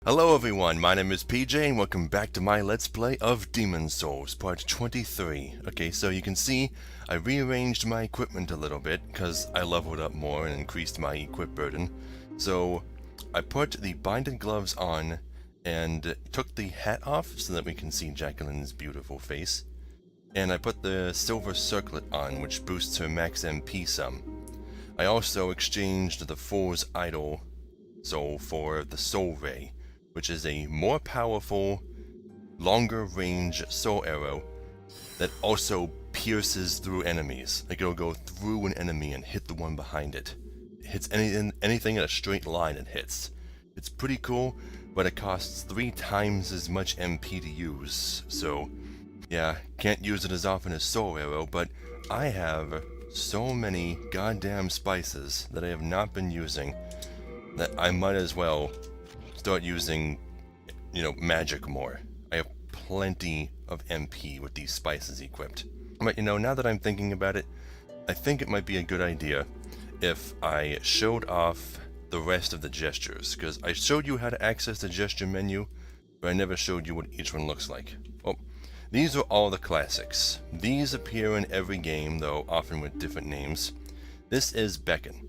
Hello everyone, my name is PJ and welcome back to my Let's Play of Demon's Souls, part 23. Okay, so you can see I rearranged my equipment a little bit because I leveled up more and increased my equip burden. So I put the binded gloves on and took the hat off so that we can see Jacqueline's beautiful face. And I put the silver circlet on, which boosts her max MP some. I also exchanged the Fool's Idol soul for the Soul Ray, which is a more powerful, longer range soul arrow that also pierces through enemies. Like it'll go through an enemy and hit the one behind it. It hits anything in a straight line it hits. It's pretty cool, but it costs 3 times as much MP to use, so yeah, can't use it as often as soul arrow, but I have so many goddamn spices that I have not been using that I might as well start using, magic more. I have plenty of MP with these spices equipped. But now that I'm thinking about it, I think it might be a good idea if I showed off the rest of the gestures, because I showed you how to access the gesture menu, but I never showed you what each one looks like. Well, these are all the classics. These appear in every game, though often with different names. This is Beckon.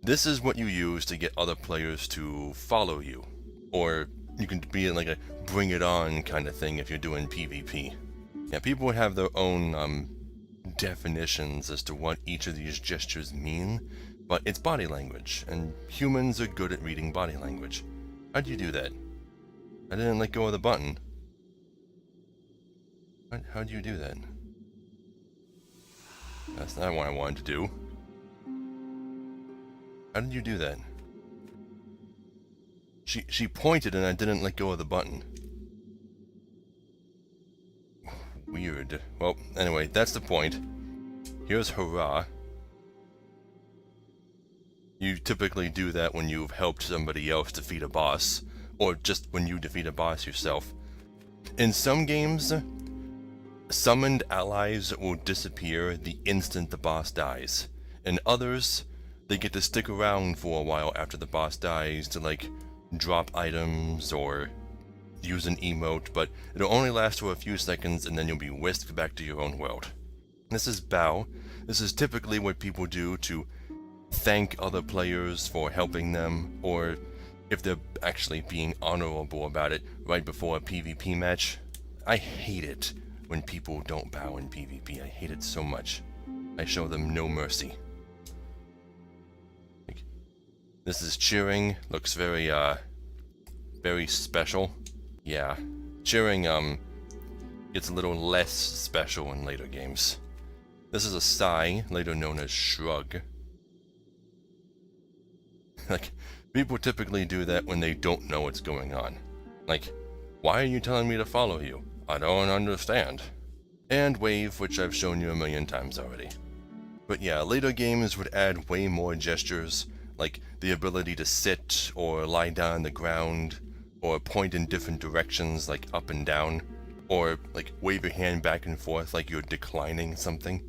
This is what you use to get other players to follow you, or you can be in like a bring it on kind of thing if you're doing PvP. Yeah, people would have their own definitions as to what each of these gestures mean, but it's body language, and humans are good at reading body language. How'd you do that? I didn't let go of the button. How'd you do that? That's not what I wanted to do. How did you do that? She pointed and I didn't let go of the button. Weird. Well, anyway, that's the point. Here's hurrah. You typically do that when you've helped somebody else defeat a boss, or just when you defeat a boss yourself. In some games, summoned allies will disappear the instant the boss dies. In others, they get to stick around for a while after the boss dies to like drop items or use an emote, but it'll only last for a few seconds and then you'll be whisked back to your own world. This is Bow. This is typically what people do to thank other players for helping them, or if they're actually being honorable about it right before a PvP match. I hate it when people don't bow in PvP. I hate it so much. I show them no mercy. This is cheering. Looks very, very special. Yeah. Cheering, gets a little less special in later games. This is a sigh, later known as shrug. Like, people typically do that when they don't know what's going on. Like, why are you telling me to follow you? I don't understand. And wave, which I've shown you a million times already. But yeah, later games would add way more gestures, like the ability to sit or lie down on the ground, or point in different directions like up and down, or like wave your hand back and forth like you're declining something,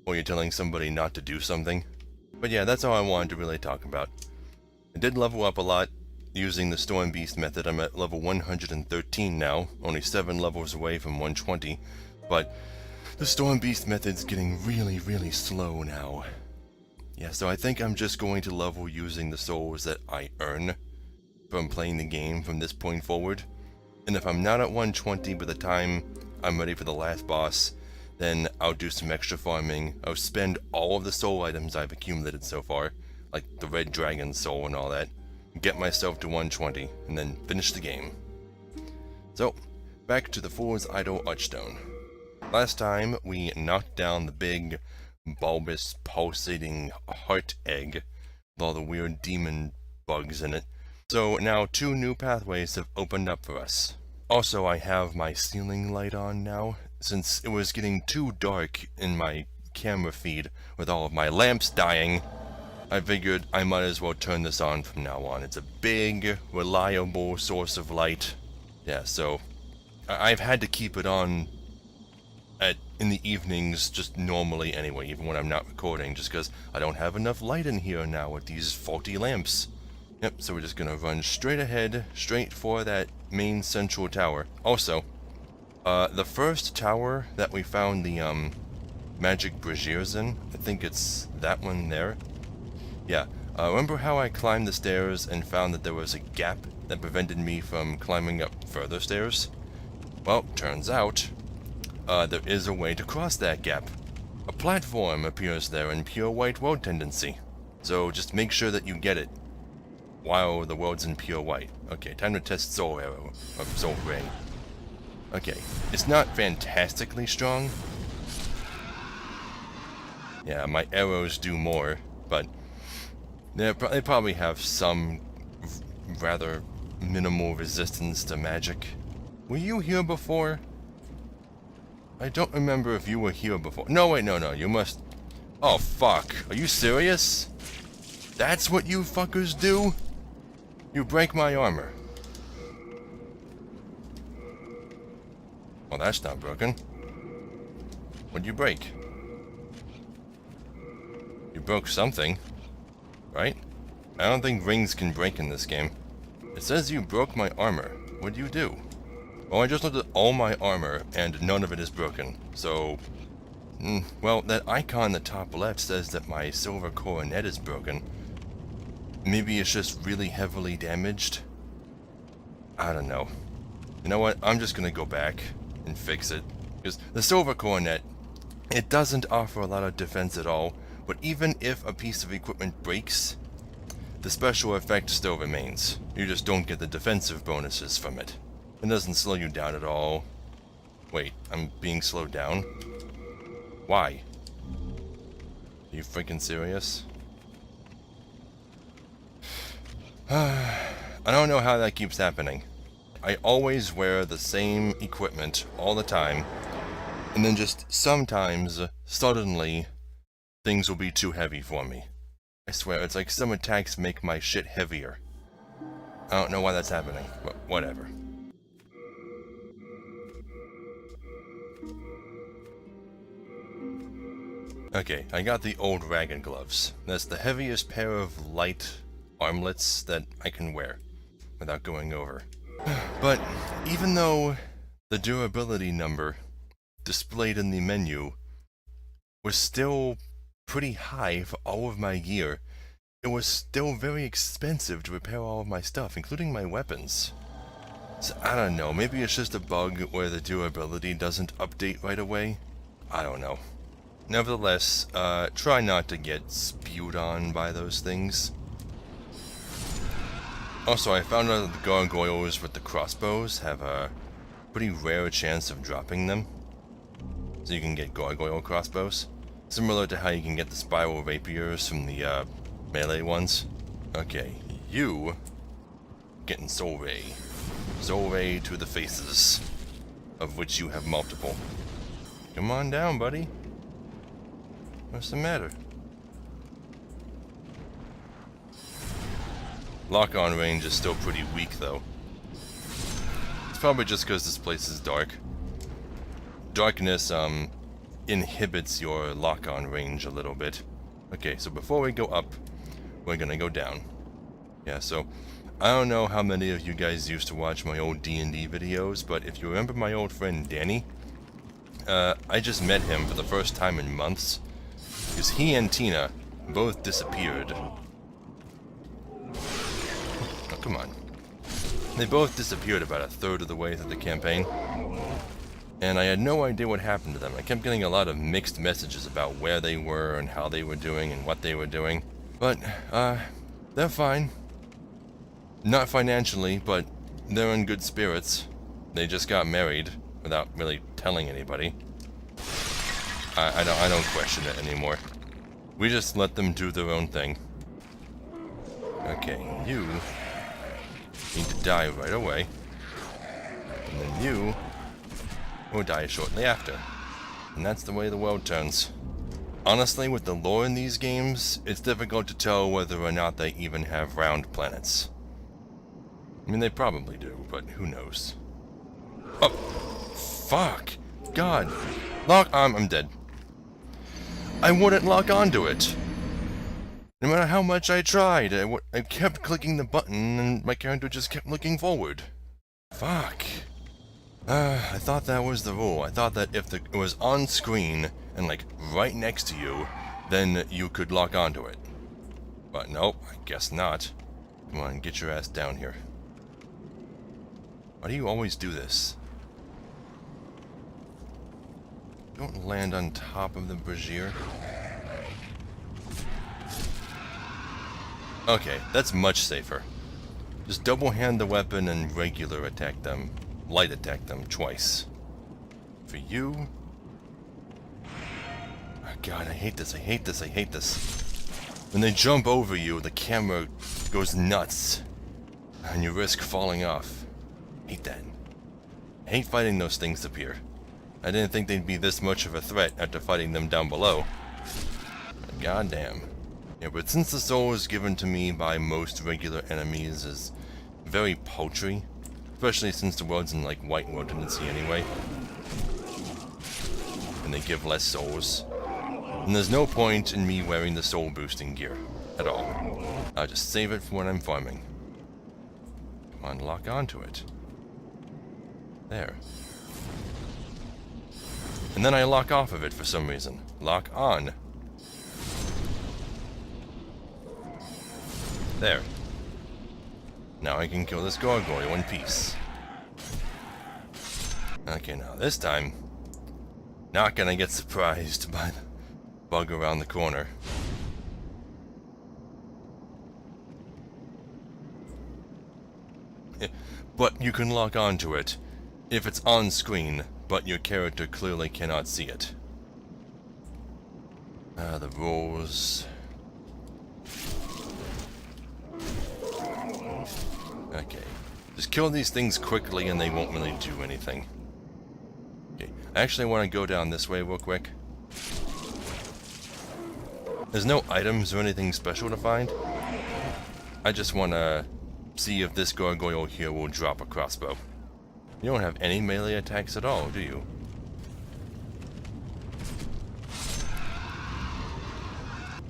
or you're telling somebody not to do something. But yeah, that's all I wanted to really talk about. I did level up a lot using the Storm Beast method. I'm at level 113 now, only 7 levels away from 120, but the Storm Beast method's getting really, really slow now. Yeah, so I think I'm just going to level using the souls that I earn from playing the game from this point forward. And if I'm not at 120 by the time I'm ready for the last boss, then I'll do some extra farming. I'll spend all of the soul items I've accumulated so far, like the red dragon soul and all that, get myself to 120, and then finish the game. So, back to the Fool's Idol Archstone. Last time, we knocked down the big, bulbous, pulsating heart egg with all the weird demon bugs in it. So now 2 new pathways have opened up for us. Also, I have my ceiling light on now, since it was getting too dark in my camera feed with all of my lamps dying. I figured I might as well turn this on from now on. It's a big, reliable source of light. Yeah, so I've had to keep it on in the evenings just normally anyway, even when I'm not recording, just because I don't have enough light in here now with these faulty lamps. Yep, so we're just gonna run straight ahead, straight for that main central tower. Also, the first tower that we found the, magic braziers in, I think it's that one there. Yeah, remember how I climbed the stairs and found that there was a gap that prevented me from climbing up further stairs? Well, turns out, there is a way to cross that gap. A platform appears there in pure white world tendency. So just make sure that you get it while the world's in pure white. Okay, time to test Soul Arrow, or Soul Ray. Okay, it's not fantastically strong. Yeah, my arrows do more, but they probably have some rather minimal resistance to magic. Were you here before? I don't remember if you were here before. No, wait, no, you must... Oh, fuck. Are you serious? That's what you fuckers do? You break my armor. Well, that's not broken. What'd you break? You broke something, right? I don't think rings can break in this game. It says you broke my armor. What'd you do? Well, I just looked at all my armor, and none of it is broken, so... well, that icon in the top left says that my silver coronet is broken. Maybe it's just really heavily damaged? I don't know. You know what? I'm just gonna go back and fix it. Because the silver coronet, it doesn't offer a lot of defense at all, but even if a piece of equipment breaks, the special effect still remains. You just don't get the defensive bonuses from it. It doesn't slow you down at all. Wait, I'm being slowed down? Why? Are you freaking serious? I don't know how that keeps happening. I always wear the same equipment all the time, and then just sometimes, suddenly, things will be too heavy for me. I swear, it's like some attacks make my shit heavier. I don't know why that's happening, but whatever. Okay, I got the old Dragon Gloves. That's the heaviest pair of light armlets that I can wear without going over. But even though the durability number displayed in the menu was still pretty high for all of my gear, it was still very expensive to repair all of my stuff, including my weapons. So I don't know, maybe it's just a bug where the durability doesn't update right away? I don't know. Nevertheless, try not to get spewed on by those things. Also, I found out that the gargoyles with the crossbows have a pretty rare chance of dropping them. So you can get gargoyle crossbows. Similar to how you can get the spiral rapiers from the melee ones. Okay, you getting Soul Ray. Soul Ray to the faces, of which you have multiple. Come on down, buddy. What's the matter? Lock-on range is still pretty weak, though. It's probably just because this place is dark. Darkness, inhibits your lock-on range a little bit. Okay, so before we go up, we're gonna go down. Yeah, so, I don't know how many of you guys used to watch my old D&D videos, but if you remember my old friend Danny, I just met him for the first time in months, because he and Tina both disappeared. Oh, come on. They both disappeared about a third of the way through the campaign, and I had no idea what happened to them. I kept getting a lot of mixed messages about where they were and how they were doing and what they were doing. But, they're fine. Not financially, but they're in good spirits. They just got married without really telling anybody. I don't question it anymore. We just let them do their own thing. Okay, you need to die right away. And then you will die shortly after. And that's the way the world turns. Honestly, with the lore in these games, it's difficult to tell whether or not they even have round planets. I mean, they probably do, but who knows. Oh, fuck. God. I'm dead. I wouldn't lock onto it. No matter how much I tried, I kept clicking the button and my character just kept looking forward. Fuck. I thought that was the rule. I thought that if it was on screen and like right next to you, then you could lock onto it. But nope, I guess not. Come on, get your ass down here. Why do you always do this? Don't land on top of the brazier. Okay, that's much safer. Just double hand the weapon and regular attack them. Light attack them twice. For you... Oh god, I hate this, I hate this, I hate this. When they jump over you, the camera goes nuts. And you risk falling off. I hate that. I hate fighting those things up here. I didn't think they'd be this much of a threat after fighting them down below. But goddamn. Yeah, but since the soul is given to me by most regular enemies is very paltry, especially since the world's in like white world tendency anyway, and they give less souls, and there's no point in me wearing the soul boosting gear at all. I'll just save it for when I'm farming. Come on, lock onto it. There. And then I lock off of it for some reason. Lock on. There. Now I can kill this gargoyle in peace. Okay, now this time, not gonna get surprised by the bug around the corner. But you can lock onto it if it's on screen, but your character clearly cannot see it. The rules... Okay. Just kill these things quickly and they won't really do anything. Okay. I actually want to go down this way real quick. There's no items or anything special to find. I just want to see if this gargoyle here will drop a crossbow. You don't have any melee attacks at all, do you?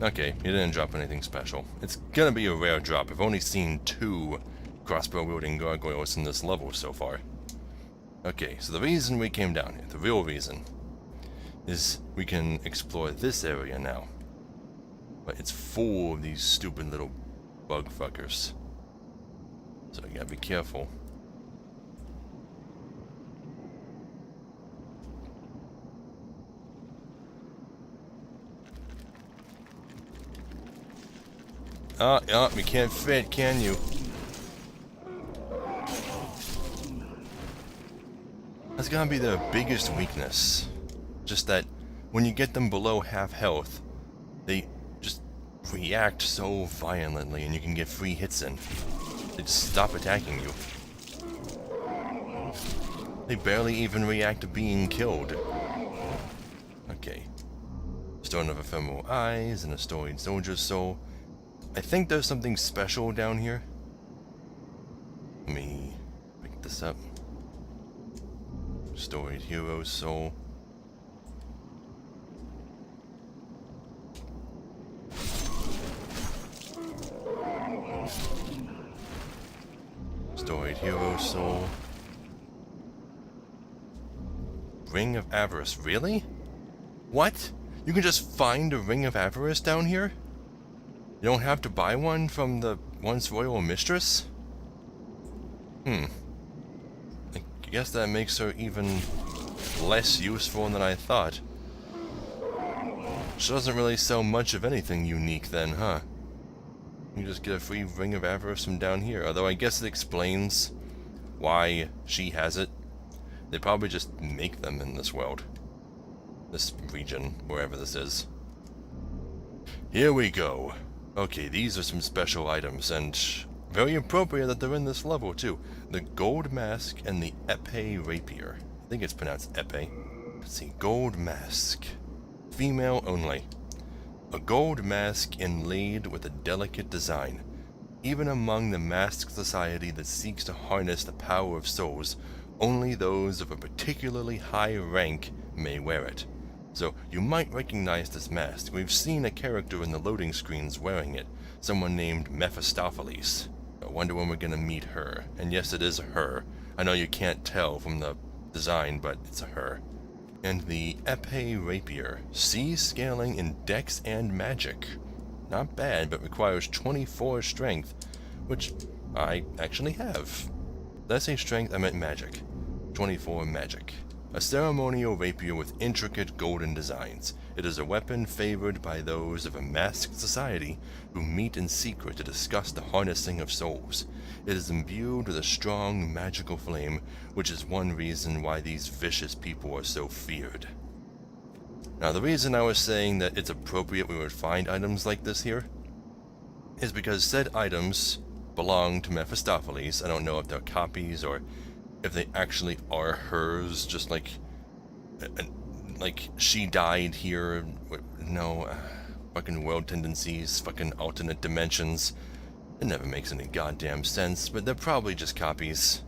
Okay, he didn't drop anything special. It's gonna be a rare drop. I've only seen 2 crossbow-wielding gargoyles in this level so far. Okay, so the reason we came down here, the real reason, is we can explore this area now. But it's full of these stupid little bug fuckers. So you gotta be careful. You can't fit, can you? That's gonna be their biggest weakness. Just that when you get them below half health, they just react so violently and you can get free hits in. They just stop attacking you. They barely even react to being killed. Okay. Stone of Ephemeral Eyes and a Storied Soldier's Soul. I think there's something special down here. Let me pick this up. Storied Hero's Soul. Storied Hero's Soul. Ring of Avarice. Really? What? You can just find a Ring of Avarice down here? You don't have to buy one from the once royal mistress? I guess that makes her even less useful than I thought. She doesn't really sell much of anything unique then, huh? You just get a free Ring of Avarice from down here, although I guess it explains why she has it. They probably just make them in this world. This region, wherever this is. Here we go. Okay, these are some special items, and very appropriate that they're in this level, too. The Gold Mask and the Epee Rapier. I think it's pronounced Epee. Let's see, Gold Mask. Female only. A gold mask inlaid with a delicate design. Even among the masked society that seeks to harness the power of souls, only those of a particularly high rank may wear it. So you might recognize this mask. We've seen a character in the loading screens wearing it, someone named Mephistopheles. I wonder when we're gonna meet her. And yes, it is her. I know you can't tell from the design, but it's a her. And the épée rapier, C scaling in Dex and Magic. Not bad, but requires 24 strength, which I actually have. Did I say strength? I meant magic. 24 magic. A ceremonial rapier with intricate golden designs. It is a weapon favored by those of a masked society who meet in secret to discuss the harnessing of souls. It is imbued with a strong magical flame, which is one reason why these vicious people are so feared. Now, the reason I was saying that it's appropriate we would find items like this here is because said items belong to Mephistopheles. I don't know if they're copies or if they actually are hers, just like she died here. No, fucking world tendencies, fucking alternate dimensions. It never makes any goddamn sense, but they're probably just copies.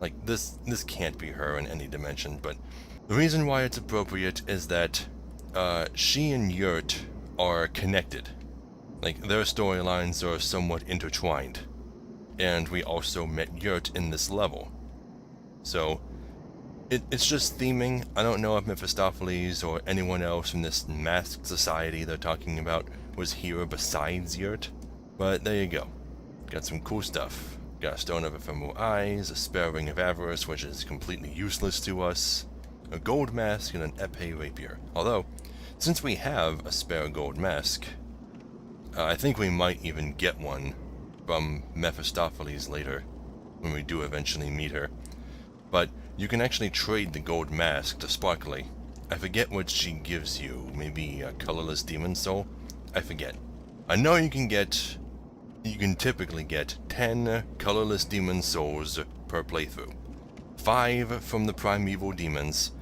Like, this can't be her in any dimension, but the reason why it's appropriate is that she and Yurt are connected. Like, their storylines are somewhat intertwined. And we also met Yurt in this level. So, it's just theming. I don't know if Mephistopheles or anyone else from this masked society they're talking about was here besides Yurt. But there you go. Got some cool stuff. Got a Stone of Ephemeral Eyes, a Spare Ring of Avarice, which is completely useless to us, a gold mask, and an épée rapier. Although, since we have a spare gold mask, I think we might even get one from Mephistopheles later, when we do eventually meet her. But you can actually trade the gold mask to Sparkly. I forget what she gives you, maybe a colorless demon soul? I forget. I know you can typically get 10 colorless demon souls per playthrough. 5 from the primeval demons,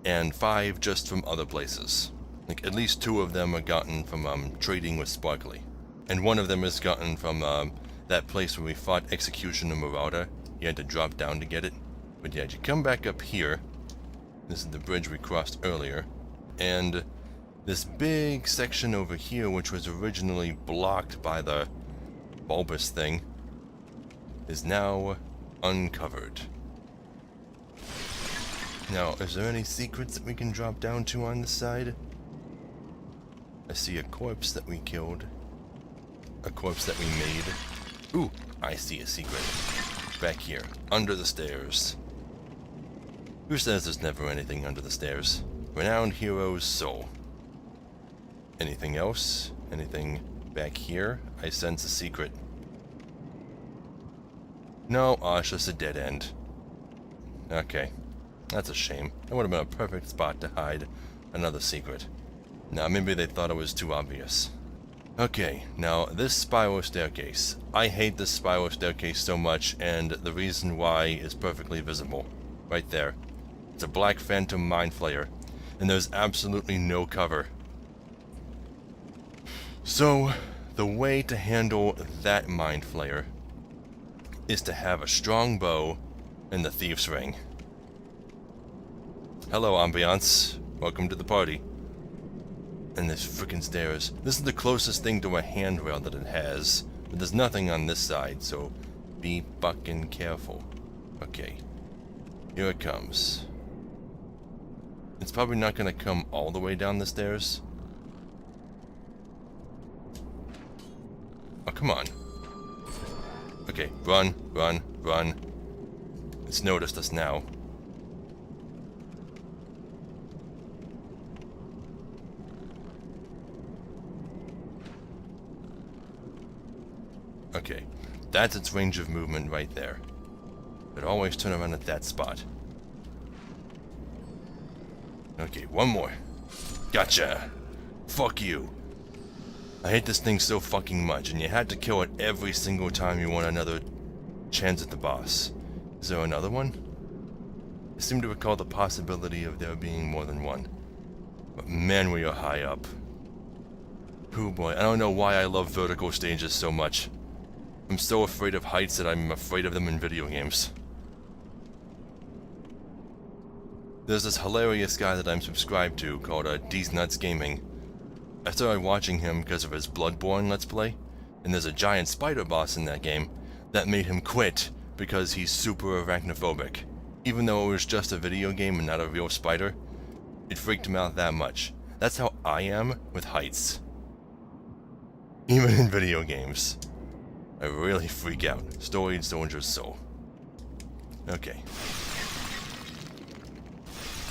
and 5 just from other places. Like, at least 2 of them are gotten from trading with Sparkly. And one of them is gotten from that place where we fought Executioner Marauder. You had to drop down to get it. But yeah, you come back up here. This is the bridge we crossed earlier. And this big section over here, which was originally blocked by the bulbous thing, is now uncovered. Now, is there any secrets that we can drop down to on this side? I see a corpse that we killed. A corpse that we made. Ooh, I see a secret. Back here, under the stairs. Who says there's never anything under the stairs? Renowned hero's soul. Anything else? Anything back here? I sense a secret. No, it's just a dead end. Okay, that's a shame. That would have been a perfect spot to hide another secret. Now, maybe they thought it was too obvious. Okay, now this spiral staircase. I hate this spiral staircase so much, and the reason why is perfectly visible. Right there. It's a black phantom mind flayer, and there's absolutely no cover. So, the way to handle that mind flayer is to have a strong bow and the thief's ring. Hello, ambiance. Welcome to the party. And there's frickin' stairs. This is the closest thing to a handrail that it has, but there's nothing on this side, so be fucking careful. Okay, here it comes. It's probably not gonna come all the way down the stairs. Oh, come on. Okay, run, run, run. It's noticed us now. Okay, that's its range of movement right there. But always turn around at that spot. Okay, one more. Gotcha! Fuck you! I hate this thing so fucking much, and you had to kill it every single time you want another chance at the boss. Is there another one? I seem to recall the possibility of there being more than one. But man, we are high up. Oh boy, I don't know why I love vertical stages so much. I'm so afraid of heights that I'm afraid of them in video games. There's this hilarious guy that I'm subscribed to called D's Nuts Gaming. I started watching him because of his Bloodborne Let's Play, and there's a giant spider boss in that game that made him quit because he's super arachnophobic. Even though it was just a video game and not a real spider, it freaked him out that much. That's how I am with heights. Even in video games. I really freak out. Storied Soldier's Soul. Okay.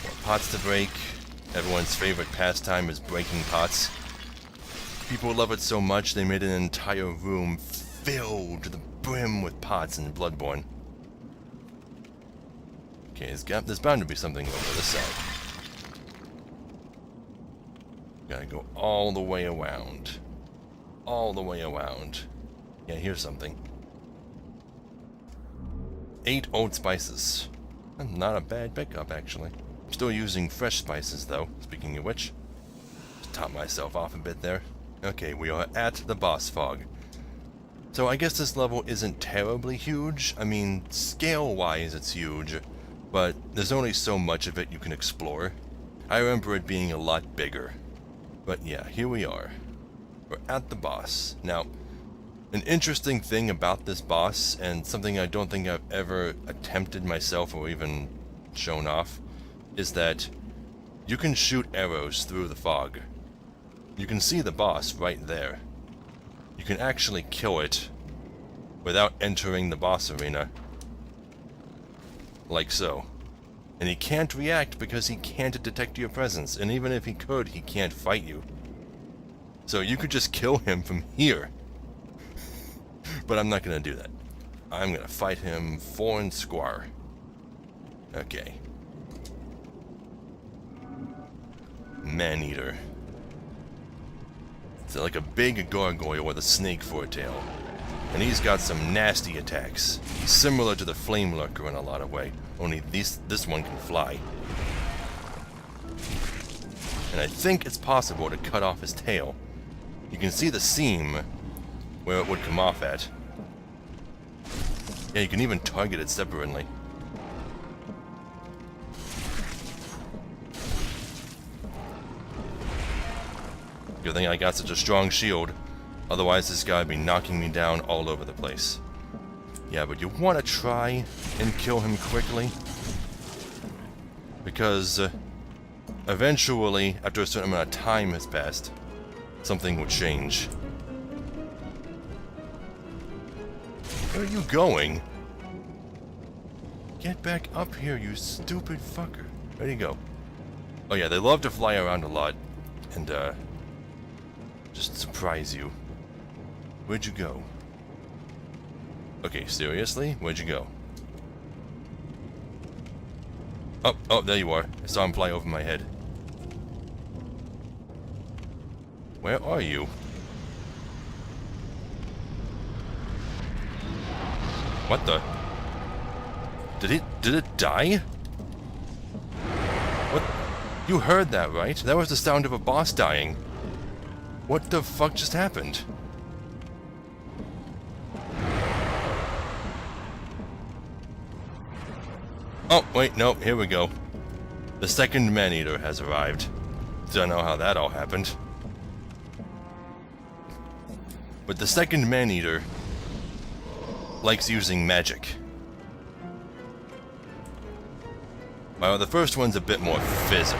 More pots to break. Everyone's favorite pastime is breaking pots. People love it so much they made an entire room filled to the brim with pots in Bloodborne. Okay, there's bound to be something over this side. Gotta go all the way around. All the way around. Yeah, here's something. 8 old spices. Not a bad pickup, actually. I'm still using fresh spices, though, speaking of which. Just top myself off a bit there. Okay, we are at the boss fog. So I guess this level isn't terribly huge. I mean, scale-wise it's huge, but there's only so much of it you can explore. I remember it being a lot bigger. But yeah, here we are. We're at the boss. Now, an interesting thing about this boss, and something I don't think I've ever attempted myself or even shown off, is that you can shoot arrows through the fog. You can see the boss right there. You can actually kill it without entering the boss arena. Like so. And he can't react because he can't detect your presence, and even if he could, he can't fight you. So you could just kill him from here. But I'm not gonna do that. I'm gonna fight him fair and square. Okay. Man-eater. It's like a big gargoyle with a snake for a tail. And he's got some nasty attacks. He's similar to the Flame Lurker in a lot of ways, only this one can fly. And I think it's possible to cut off his tail. You can see the seam where it would come off at. Yeah, you can even target it separately. Good thing I got such a strong shield. Otherwise this guy would be knocking me down all over the place. Yeah, but you want to try and kill him quickly. Because eventually, after a certain amount of time has passed, something will change. Where are you going? Get back up here, you stupid fucker. Where'd you go? Oh yeah, they love to fly around a lot. And, just surprise you. Where'd you go? Okay, seriously? Where'd you go? Oh, there you are. I saw him fly over my head. Where are you? What the? Did it die? What? You heard that, right? That was the sound of a boss dying. What the fuck just happened? Oh, wait, no, here we go. The second man-eater has arrived. Don't know how that all happened. But the second man-eater likes using magic. While the first one's a bit more physical.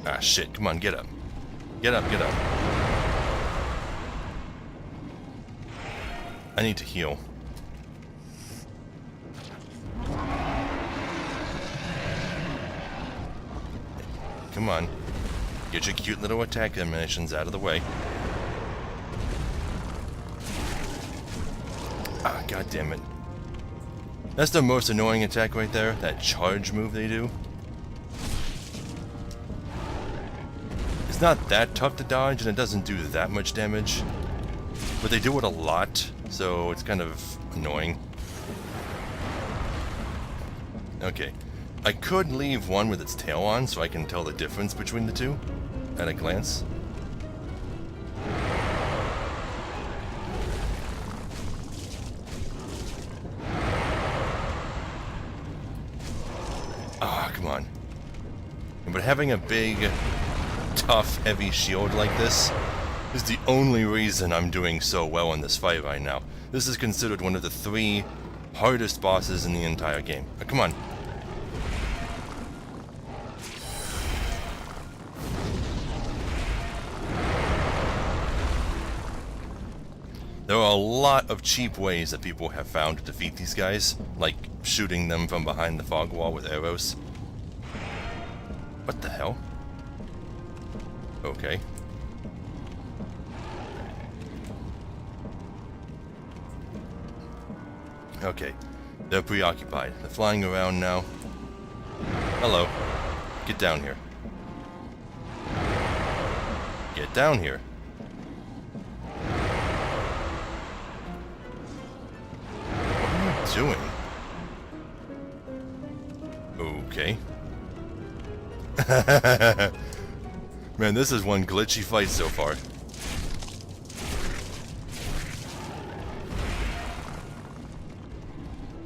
Ah, shit. Come on, get up. Get up, get up. I need to heal. Come on. Get your cute little attack animations out of the way. Ah, god damn it. That's the most annoying attack right there. That charge move they do. It's not that tough to dodge, and it doesn't do that much damage. But they do it a lot, so it's kind of annoying. Okay. I could leave one with its tail on, so I can tell the difference between the two at a glance. but having a big, tough, heavy shield like this is the only reason I'm doing so well in this fight right now. This is considered one of the 3 hardest bosses in the entire game. Oh, come on. There are a lot of cheap ways that people have found to defeat these guys, like shooting them from behind the fog wall with arrows. What the hell? Okay. Okay. They're preoccupied. They're flying around now. Hello. Get down here. Get down here. What are you doing? Okay. Man, this is one glitchy fight so far.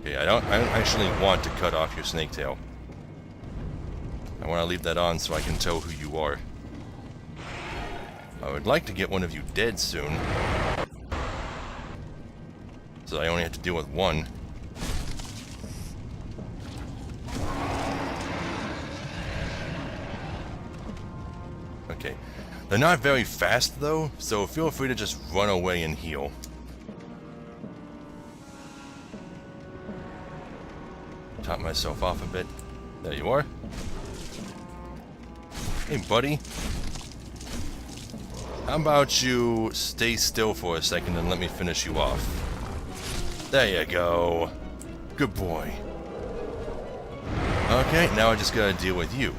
Okay, I don't actually want to cut off your snake tail. I want to leave that on so I can tell who you are. I would like to get one of you dead soon, so I only have to deal with one. Okay. They're not very fast though, so feel free to just run away and heal. Top myself off a bit. There you are. Hey buddy. How about you stay still for a second and let me finish you off? There you go. Good boy. Okay, now I just gotta deal with you.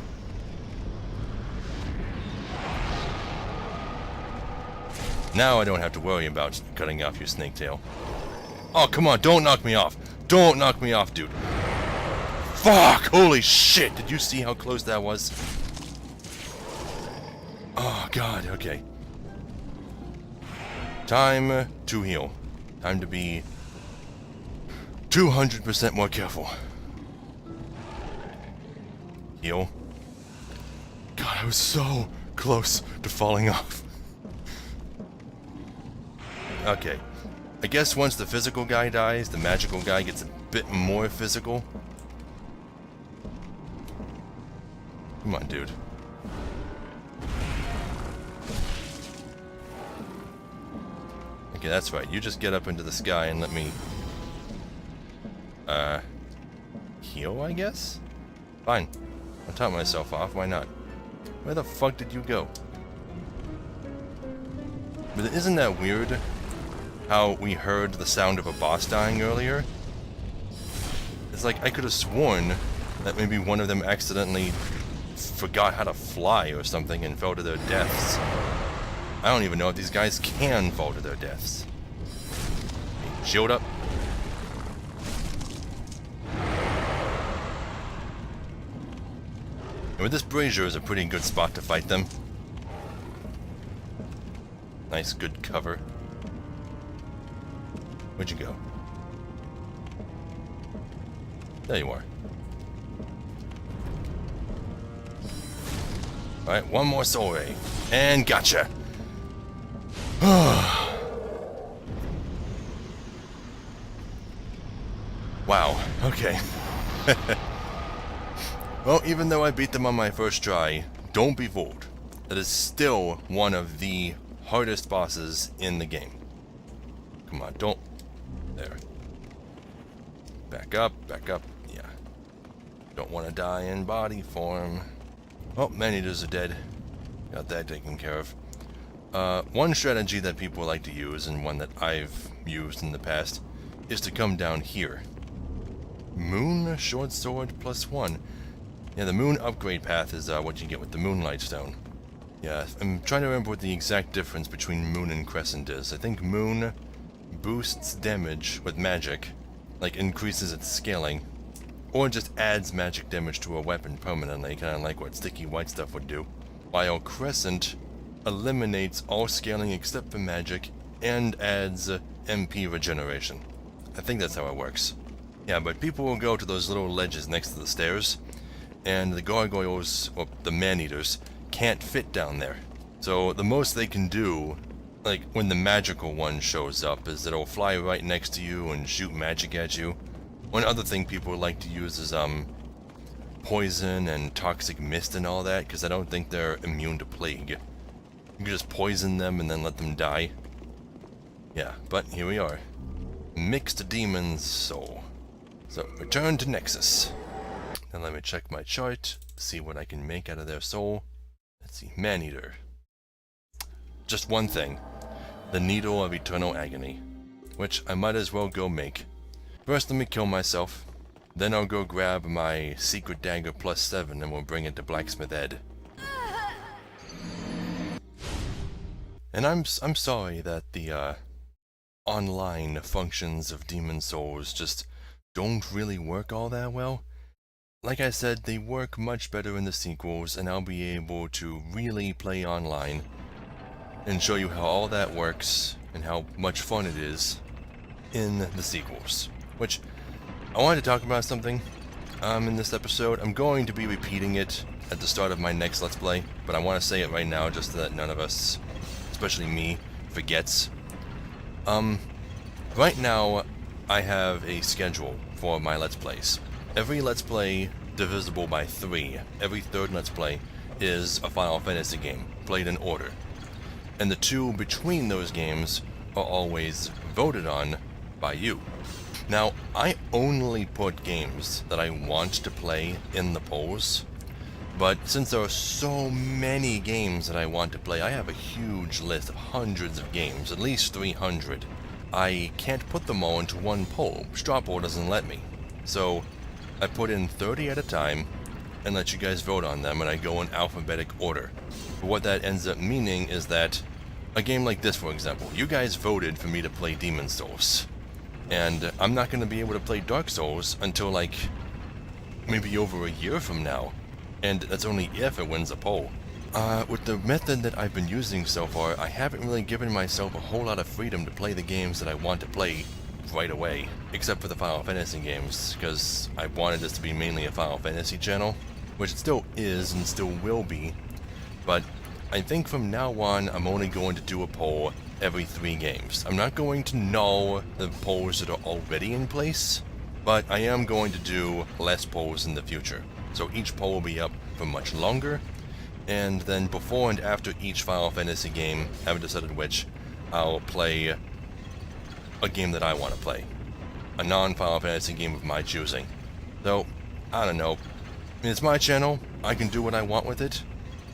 Now I don't have to worry about cutting off your snake tail. Oh, come on, don't knock me off. Don't knock me off, dude. Fuck! Holy shit! Did you see how close that was? Oh, God, okay. Time to heal. Time to be 200% more careful. Heal. God, I was so close to falling off. Okay. I guess once the physical guy dies, the magical guy gets a bit more physical. Come on, dude. Okay, that's right. You just get up into the sky and let me... heal, I guess? Fine. I'll top myself off. Why not? Where the fuck did you go? But isn't that weird? How we heard the sound of a boss dying earlier? It's like I could have sworn that maybe one of them accidentally forgot how to fly or something and fell to their deaths. I don't even know if these guys can fall to their deaths. Okay, shield up. And with this brazier is a pretty good spot to fight them. Nice, good cover. Where'd you go? There you are. Alright, one more soul ray. And gotcha! Wow, okay. Well, even though I beat them on my first try, don't be fooled. That is still one of the hardest bosses in the game. Come on, don't... There. Back up, yeah. Don't want to die in body form. Oh, man-eaters are dead. Got that taken care of. One strategy that people like to use, and one that I've used in the past, is to come down here. Moon short sword +1. Yeah, the moon upgrade path is what you get with the moonlight stone. Yeah, I'm trying to remember what the exact difference between moon and crescent is. I think moon boosts damage with magic, like increases its scaling, or just adds magic damage to a weapon permanently, kind of like what sticky white stuff would do, while crescent eliminates all scaling except for magic and adds MP regeneration. I think that's how it works. Yeah, but people will go to those little ledges next to the stairs, and the gargoyles, or the man-eaters, can't fit down there. So the most they can do, like when the magical one shows up, is that it'll fly right next to you and shoot magic at you. One other thing people like to use is poison and toxic mist and all that, because I don't think they're immune to plague. You can just poison them and then let them die. Yeah, but here we are. Mixed Demon Soul. So, return to Nexus. Now let me check my chart, see what I can make out of their soul. Let's see, Man-Eater. Just one thing. The Needle of Eternal Agony, which I might as well go make. First, let me kill myself. Then I'll go grab my Secret Dagger +7 and we'll bring it to Blacksmith Ed. And I'm sorry that the online functions of Demon Souls just don't really work all that well. Like I said, they work much better in the sequels, and I'll be able to really play online and show you how all that works and how much fun it is in the sequels. Which, I wanted to talk about something in this episode. I'm going to be repeating it at the start of my next Let's Play, but I want to say it right now just so that none of us, especially me, forgets. Right now, I have a schedule for my Let's Plays. Every Let's Play divisible by 3, every third Let's Play, is a Final Fantasy game, played in order. And the 2 between those games are always voted on by you. Now, I only put games that I want to play in the polls, but since there are so many games that I want to play, I have a huge list of hundreds of games, at least 300. I can't put them all into one poll. Straw poll doesn't let me. So, I put in 30 at a time and let you guys vote on them, and I go in alphabetic order. But what that ends up meaning is that a game like this, for example, you guys voted for me to play Demon Souls. And I'm not going to be able to play Dark Souls until like maybe over a year from now. And that's only if it wins a poll. With the method that I've been using so far, I haven't really given myself a whole lot of freedom to play the games that I want to play right away. Except for the Final Fantasy games, because I wanted this to be mainly a Final Fantasy channel. Which it still is and still will be. But I think from now on, I'm only going to do a poll every 3 games. I'm not going to null the polls that are already in place, but I am going to do less polls in the future. So each poll will be up for much longer, and then before and after each Final Fantasy game, I haven't decided which, I'll play a game that I want to play. A non-Final Fantasy game of my choosing. So, I don't know. It's my channel, I can do what I want with it,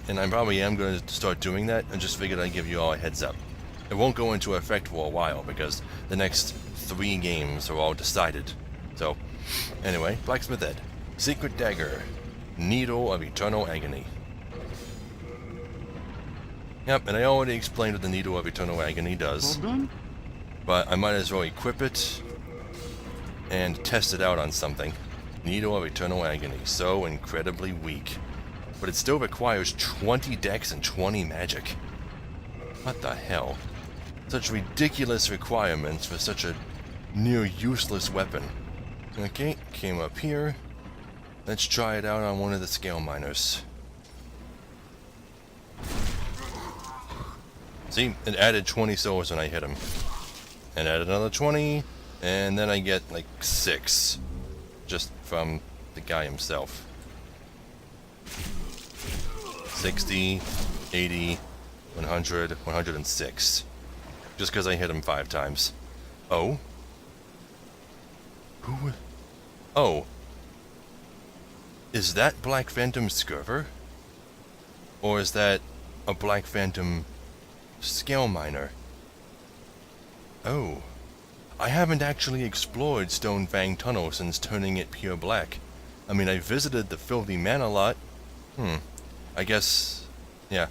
and I probably am going to start doing that, and just figured I'd give you all a heads up. It won't go into effect for a while, because the next 3 games are all decided. So, anyway, Blacksmith Ed. Secret Dagger. Needle of Eternal Agony. Yep, and I already explained what the Needle of Eternal Agony does. But I might as well equip it and test it out on something. Needle of Eternal Agony. So incredibly weak. But it still requires 20 dex and 20 magic. What the hell? Such ridiculous requirements for such a near useless weapon. Okay, came up here. Let's try it out on one of the scale miners. See, it added 20 souls when I hit him. And added another 20, and then I get like 6. Just from the guy himself. 60, 80, 100, 106. Just because I hit him 5 times. Oh? Who? Oh. Is that Black Phantom Scurver? Or is that a Black Phantom Scale Miner? Oh. I haven't actually explored Stonefang Tunnel since turning it pure black. I mean, I visited the Filthy Man a lot. I guess... yeah.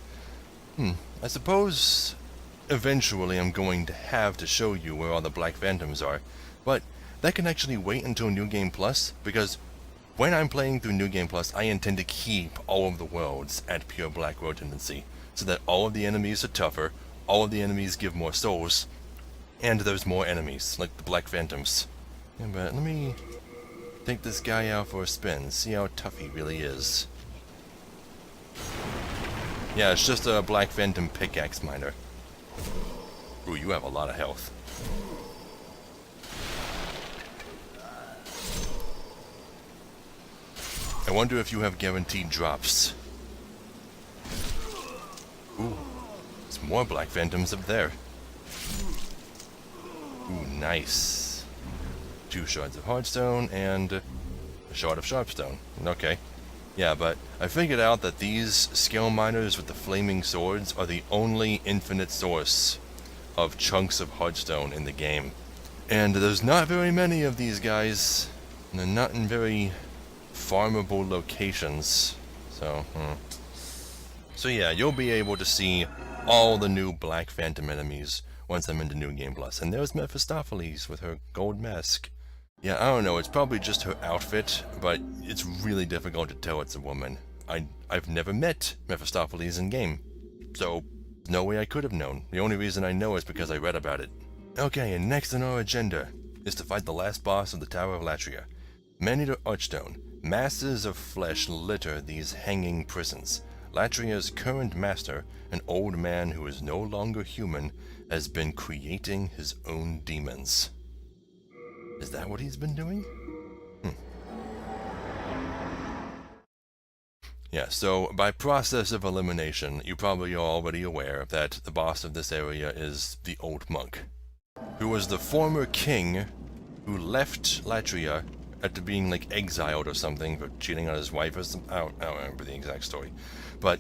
I suppose... eventually I'm going to have to show you where all the Black Phantoms are. But that can actually wait until New Game Plus, because when I'm playing through New Game Plus, I intend to keep all of the worlds at pure black rotendency, so that all of the enemies are tougher, all of the enemies give more souls, and there's more enemies, like the Black Phantoms. Yeah, but let me take this guy out for a spin, see how tough he really is. Yeah, it's just a Black Phantom pickaxe miner. Ooh, you have a lot of health. I wonder if you have guaranteed drops. Ooh, there's more Black Phantoms up there. Ooh, nice. 2 shards of Hardstone and a shard of Sharpstone. Okay. Yeah, but I figured out that these scale miners with the flaming swords are the only infinite source of chunks of Hardstone in the game. And there's not very many of these guys. And they're not in very farmable locations. So yeah, you'll be able to see all the new Black Phantom enemies once I'm into New Game Plus. And there's Mephistopheles with her gold mask. Yeah, I don't know, it's probably just her outfit, but it's really difficult to tell it's a woman. I've never met Mephistopheles in game, so no way I could have known. The only reason I know is because I read about it. Okay, and next on our agenda is to fight the last boss of the Tower of Latria. Maneater Archstone. Masses of flesh litter these hanging prisons. Latria's current master, an old man who is no longer human, has been creating his own demons. Is that what he's been doing? Yeah, so by process of elimination, you probably are already aware that the boss of this area is the Old Monk, who was the former king who left Latria after being like exiled or something for cheating on his wife or something. I don't remember the exact story. But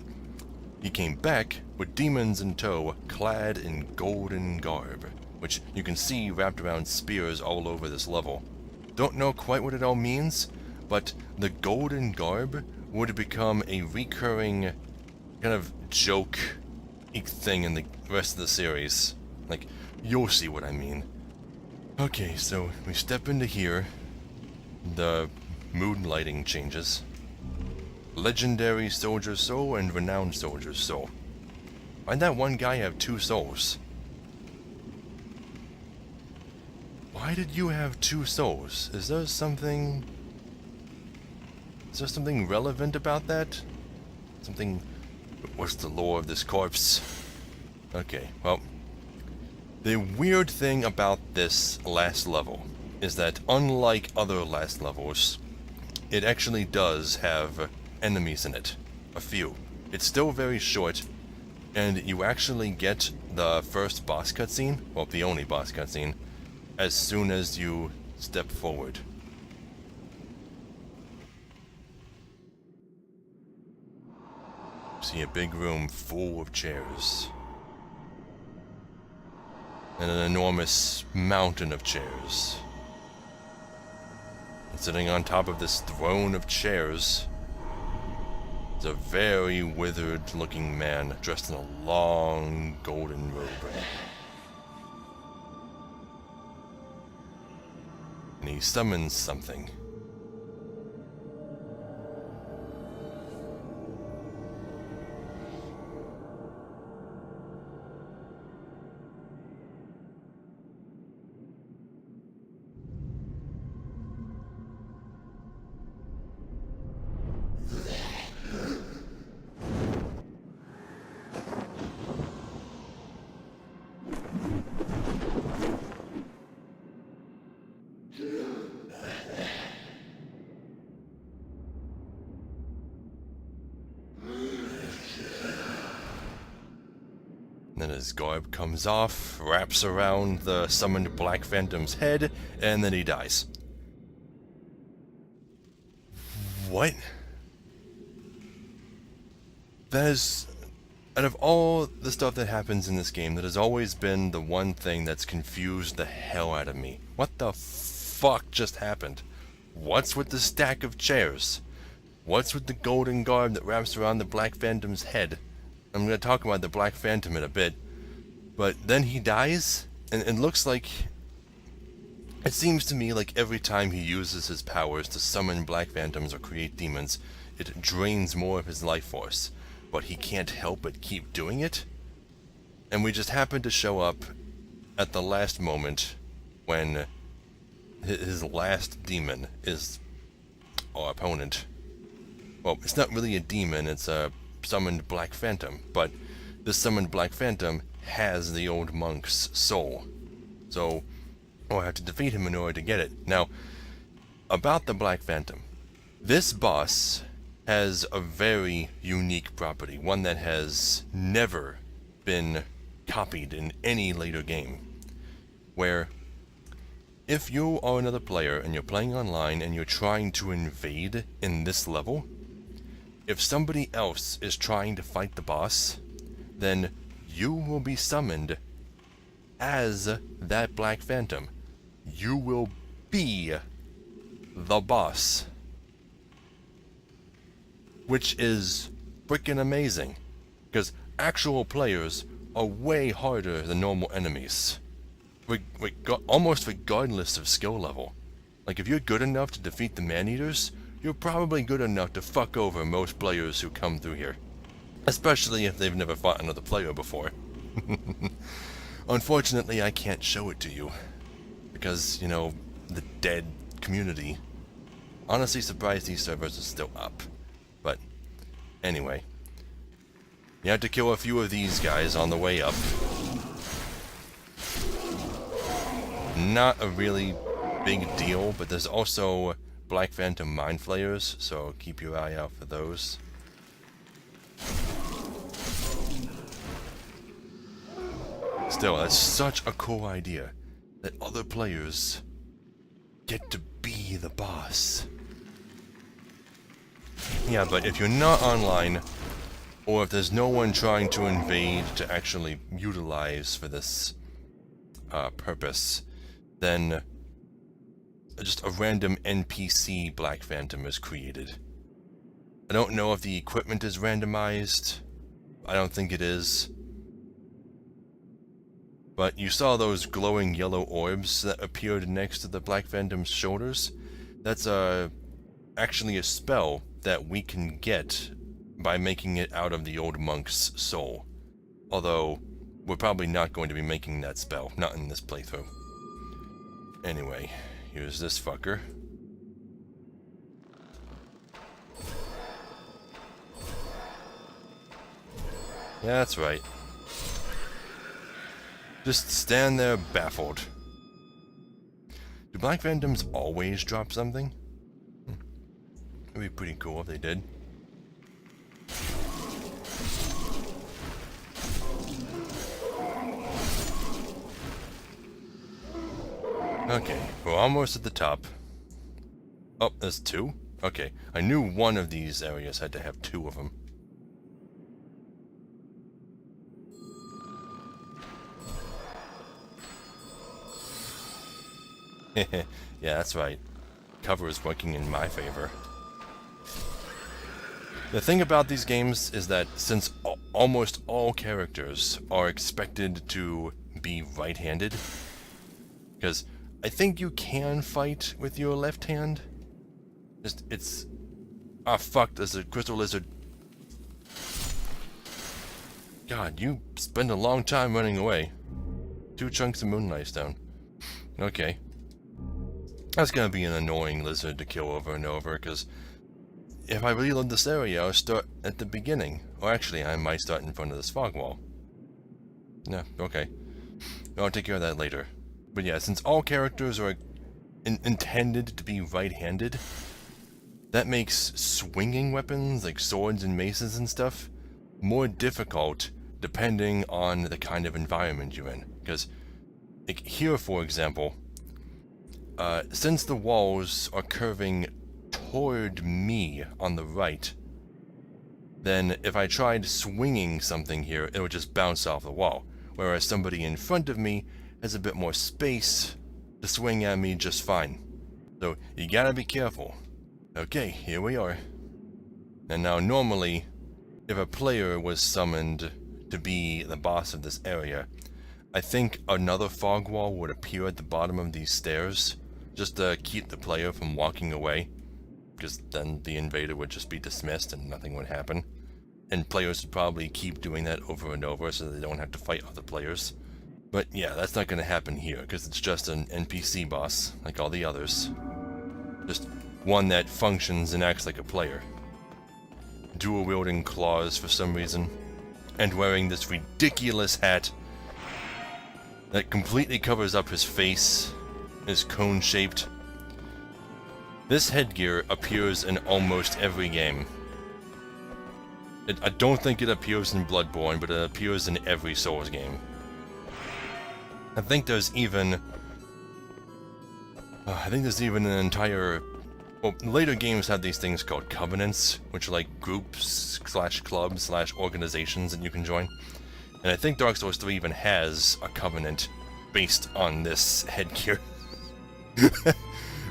he came back with demons in tow, clad in golden garb, which you can see wrapped around spears all over this level. Don't know quite what it all means, but the golden garb would become a recurring kind of joke thing in the rest of the series. Like, you'll see what I mean. Okay, so we step into here. The mood lighting changes. Legendary Soldier Soul and Renowned Soldier Soul. Why'd that one guy have 2 souls? Why did you have 2 souls? Is there something relevant about that? Something... What's the lore of this corpse? Okay, well... The weird thing about this last level is that unlike other last levels, it actually does have enemies in it. A few. It's still very short, and you actually get the first boss cutscene, well, the only boss cutscene, as soon as you step forward. See a big room full of chairs. And an enormous mountain of chairs. And sitting on top of this throne of chairs is a very withered looking man dressed in a long golden robe. And he summons something. Then his garb comes off, wraps around the summoned Black Phantom's head, and then he dies. What? That is... Out of all the stuff that happens in this game, that has always been the one thing that's confused the hell out of me. What the fuck just happened? What's with the stack of chairs? What's with the golden garb that wraps around the Black Phantom's head? I'm going to talk about the Black Phantom in a bit. But then he dies, and it looks like... It seems to me like every time he uses his powers to summon Black Phantoms or create demons, it drains more of his life force. But he can't help but keep doing it. And we just happen to show up at the last moment when his last demon is our opponent. Well, it's not really a demon, it's a summoned Black Phantom, but this summoned Black Phantom has the old monk's soul. So, I'll have to defeat him in order to get it. Now, about the Black Phantom. This boss has a very unique property, one that has never been copied in any later game, where if you are another player and you're playing online and you're trying to invade in this level, if somebody else is trying to fight the boss, then you will be summoned as that Black Phantom. You will be the boss. Which is freaking amazing, because actual players are way harder than normal enemies. Almost regardless of skill level. Like, if you're good enough to defeat the man-eaters, you're probably good enough to fuck over most players who come through here. Especially if they've never fought another player before. Unfortunately, I can't show it to you. Because, you know, the dead community. Honestly surprised these servers are still up. But, anyway. You have to kill a few of these guys on the way up. Not a really big deal, but there's also Black Phantom Mind Flayers, so keep your eye out for those. Still, that's such a cool idea, that other players get to be the boss. Yeah, but if you're not online, or if there's no one trying to invade to actually utilize for this purpose, then just a random NPC Black Phantom is created. I don't know if the equipment is randomized. I don't think it is. But you saw those glowing yellow orbs that appeared next to the Black Phantom's shoulders? That's actually a spell that we can get by making it out of the old monk's soul. Although, we're probably not going to be making that spell, not in this playthrough. Anyway, here's this fucker. Yeah, that's right. Just stand there baffled. Do Black Phantoms always drop something? It'd be pretty cool if they did. Okay, we're almost at the top. Oh, there's two? Okay, I knew one of these areas had to have two of them. Yeah, that's right. Cover is working in my favor. The thing about these games is that since almost all characters are expected to be right-handed, because I think you can fight with your left hand. It's... Ah, fuck, there's a crystal lizard. God, you spend a long time running away. 2 chunks of moonlight stone. Okay. That's gonna be an annoying lizard to kill over and over, because if I reload this area, I'll start at the beginning. Or actually, I might start in front of this fog wall. Yeah, okay. I'll take care of that later. But yeah, since all characters are intended to be right-handed, that makes swinging weapons, like swords and maces and stuff, more difficult depending on the kind of environment you're in. Because, like here, for example, since the walls are curving toward me on the right, then if I tried swinging something here, it would just bounce off the wall. Whereas somebody in front of me has a bit more space to swing at me just fine. So you gotta be careful. Okay, here we are. And now normally, if a player was summoned to be the boss of this area, I think another fog wall would appear at the bottom of these stairs, just to keep the player from walking away, because then the invader would just be dismissed and nothing would happen. And players would probably keep doing that over and over so they don't have to fight other players. But yeah, that's not going to happen here, because it's just an NPC boss, like all the others. Just one that functions and acts like a player. Dual-wielding claws for some reason, and wearing this ridiculous hat that completely covers up his face, is cone-shaped. This headgear appears in almost every game. I don't think it appears in Bloodborne, but it appears in every Souls game. I think there's even an entire... Well, later games have these things called covenants, which are like groups / clubs / organizations that you can join. And I think Dark Souls 3 even has a covenant based on this headgear.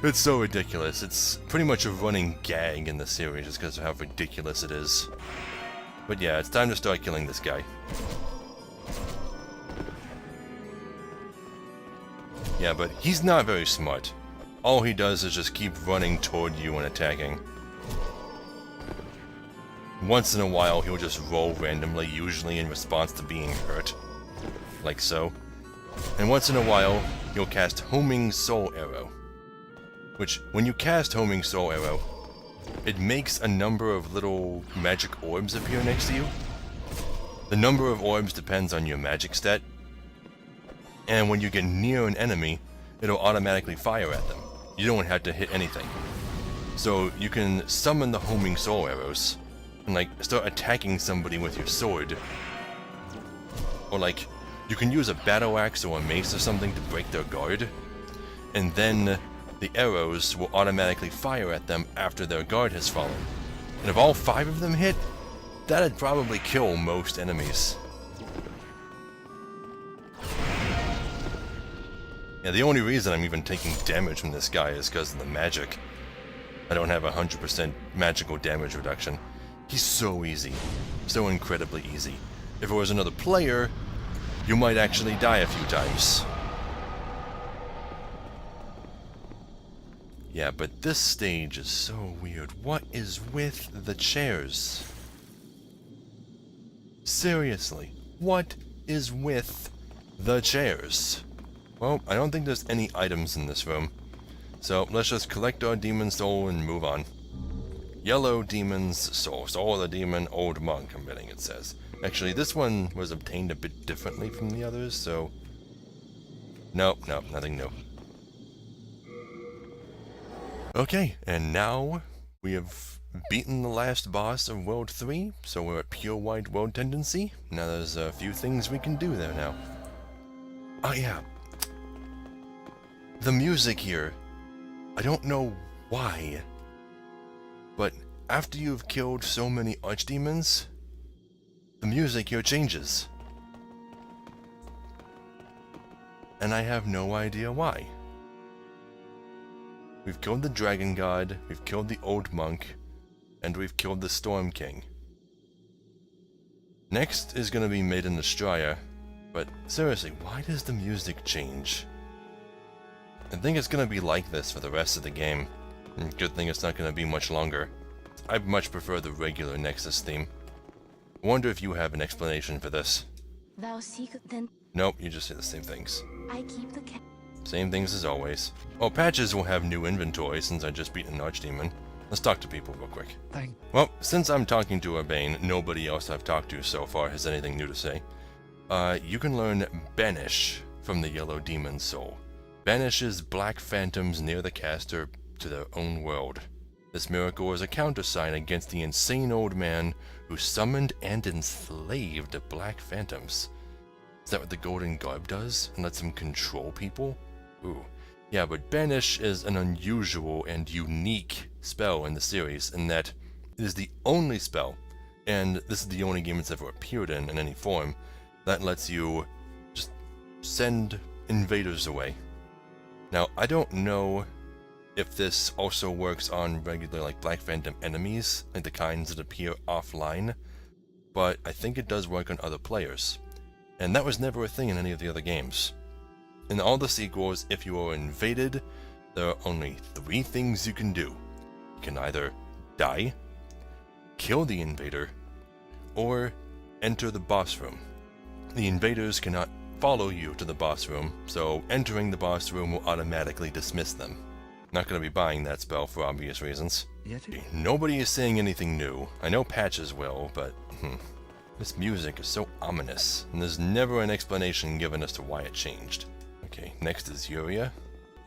It's so ridiculous. It's pretty much a running gag in the series just because of how ridiculous it is. But yeah, it's time to start killing this guy. Yeah, but he's not very smart. All he does is just keep running toward you and attacking. Once in a while, he'll just roll randomly, usually in response to being hurt. Like so. And once in a while, he'll cast Homing Soul Arrow. Which, when you cast Homing Soul Arrow, it makes a number of little magic orbs appear next to you. The number of orbs depends on your magic stat. And when you get near an enemy, it'll automatically fire at them. You don't have to hit anything. So you can summon the Homing Soul Arrows, and like start attacking somebody with your sword. Or like, you can use a battle axe or a mace or something to break their guard, and then the arrows will automatically fire at them after their guard has fallen. And if all 5 of them hit, that'd probably kill most enemies. Yeah, the only reason I'm even taking damage from this guy is because of the magic. I don't have 100% magical damage reduction. He's so easy. So incredibly easy. If it was another player, you might actually die a few times. Yeah, but this stage is so weird. What is with the chairs? Seriously, what is with the chairs? Well, I don't think there's any items in this room. So let's just collect our demon soul and move on. Yellow demon's soul. Soul of the demon, old monk, I'm betting it says. Actually, this one was obtained a bit differently from the others, so... Nope, nothing new. Okay, and now we have beaten the last boss of World 3, so we're at pure white world tendency. Now there's a few things we can do there now. Oh yeah. The music here, I don't know why, but after you've killed so many archdemons, the music here changes. And I have no idea why. We've killed the Dragon God, we've killed the Old Monk, and we've killed the Storm King. Next is gonna be Maiden Astraea, but seriously, why does the music change? I think it's gonna be like this for the rest of the game. And good thing it's not gonna be much longer. I much prefer the regular Nexus theme. I wonder if you have an explanation for this. Thou seek then. Nope, you just say the same things. I keep the Same things as always. Oh, Patches will have new inventory since I just beat an Archdemon. Let's talk to people real quick. Well, since I'm talking to Urbane, nobody else I've talked to so far has anything new to say. You can learn Banish from the Yellow Demon's Soul. Banishes black phantoms near the caster to their own world. This miracle is a countersign against the insane old man who summoned and enslaved black phantoms. Is that what the Golden Garb does? And lets him control people? Ooh. Yeah, but Banish is an unusual and unique spell in the series in that it is the only spell, and this is the only game it's ever appeared in any form, that lets you just send invaders away. Now, I don't know if this also works on regular like Black Phantom enemies, like the kinds that appear offline, but I think it does work on other players. And that was never a thing in any of the other games. In all the sequels, if you are invaded, there are only 3 things you can do. You can either die, kill the invader, or enter the boss room. The invaders cannot follow you to the boss room, so entering the boss room will automatically dismiss them. Not gonna be buying that spell for obvious reasons. Yet it... Nobody is saying anything new. I know Patches will, but this music is so ominous, and there's never an explanation given as to why it changed. Okay, next is Yuria.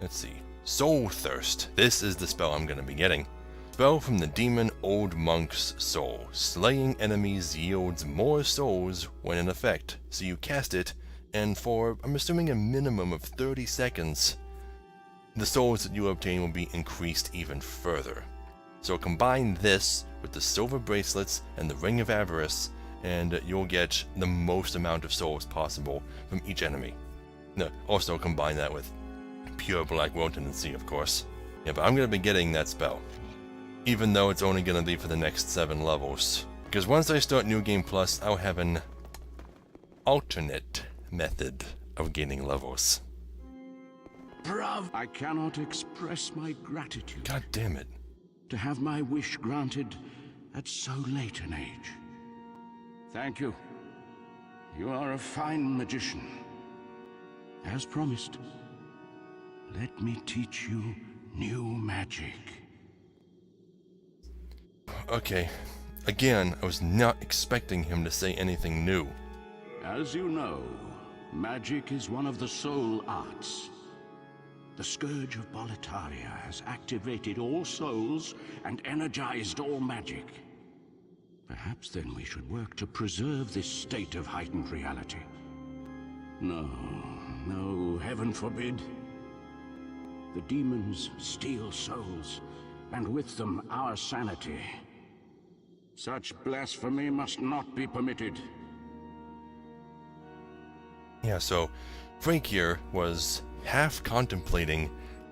Let's see. Soul Thirst. This is the spell I'm gonna be getting. Spell from the demon Old Monk's soul. Slaying enemies yields more souls when in effect, so you cast it, and for, I'm assuming, a minimum of 30 seconds, the souls that you obtain will be increased even further. So combine this with the silver bracelets and the Ring of Avarice, and you'll get the most amount of souls possible from each enemy. No, also combine that with pure Black World Tendency, of course. Yeah, but I'm gonna be getting that spell, even though it's only gonna be for the next 7 levels. Because once I start New Game Plus, I'll have an alternate method of gaining levels. Bravo! I cannot express my gratitude. God damn it. To have my wish granted at so late an age. Thank you. You are a fine magician. As promised, let me teach you new magic. Okay. Again, I was not expecting him to say anything new. As you know, magic is one of the soul arts. The Scourge of Boletaria has activated all souls and energized all magic. Perhaps then we should work to preserve this state of heightened reality. No, heaven forbid. The demons steal souls, and with them our sanity. Such blasphemy must not be permitted. Yeah, so Frank here was half contemplating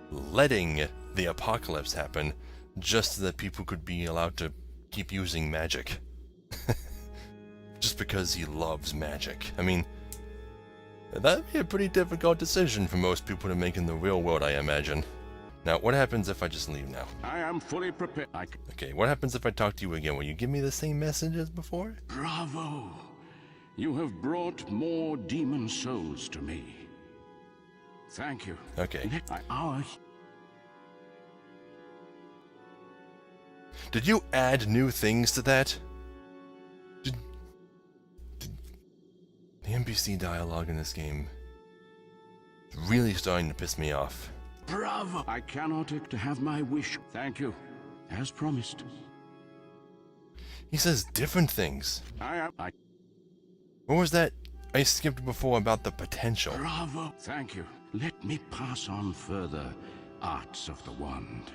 letting the apocalypse happen just so that people could be allowed to keep using magic. Just because he loves magic. I mean, that'd be a pretty difficult decision for most people to make in the real world, I imagine. Now, what happens if I just leave now? I am fully prepared. Okay, what happens if I talk to you again? Will you give me the same message as before? Bravo! You have brought more demon souls to me. Thank you. Okay. Our... Did you add new things to that? The NPC dialogue in this game is really starting to piss me off. Bravo! I cannot to have my wish. Thank you. As promised. He says different things. I... What was that I skipped before about the potential? Bravo! Thank you. Let me pass on further arts of the wand.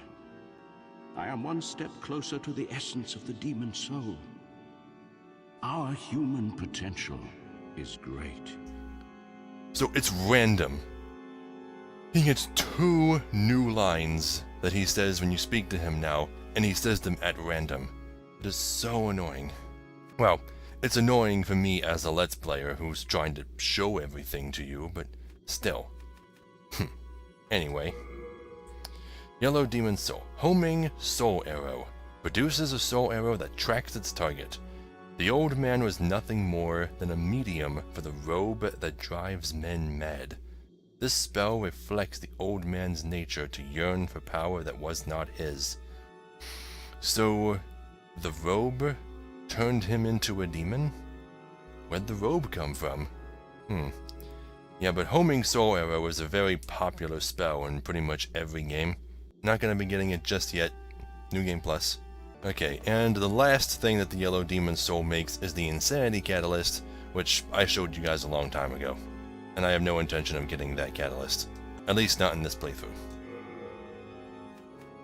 I am one step closer to the essence of the demon soul. Our human potential is great. So it's random. He gets 2 new lines that he says when you speak to him now, and he says them at random. It is so annoying. Well, it's annoying for me as a Let's Player who's trying to show everything to you, but still. Anyway. Yellow Demon Soul. Homing Soul Arrow. Produces a soul arrow that tracks its target. The old man was nothing more than a medium for the robe that drives men mad. This spell reflects the old man's nature to yearn for power that was not his. So, the robe turned him into a demon? Where'd the robe come from? Yeah, but Homing Soul Arrow is a very popular spell in pretty much every game. Not gonna be getting it just yet. New Game Plus. Okay, and the last thing that the Yellow Demon Soul makes is the Insanity Catalyst, which I showed you guys a long time ago. And I have no intention of getting that catalyst. At least not in this playthrough.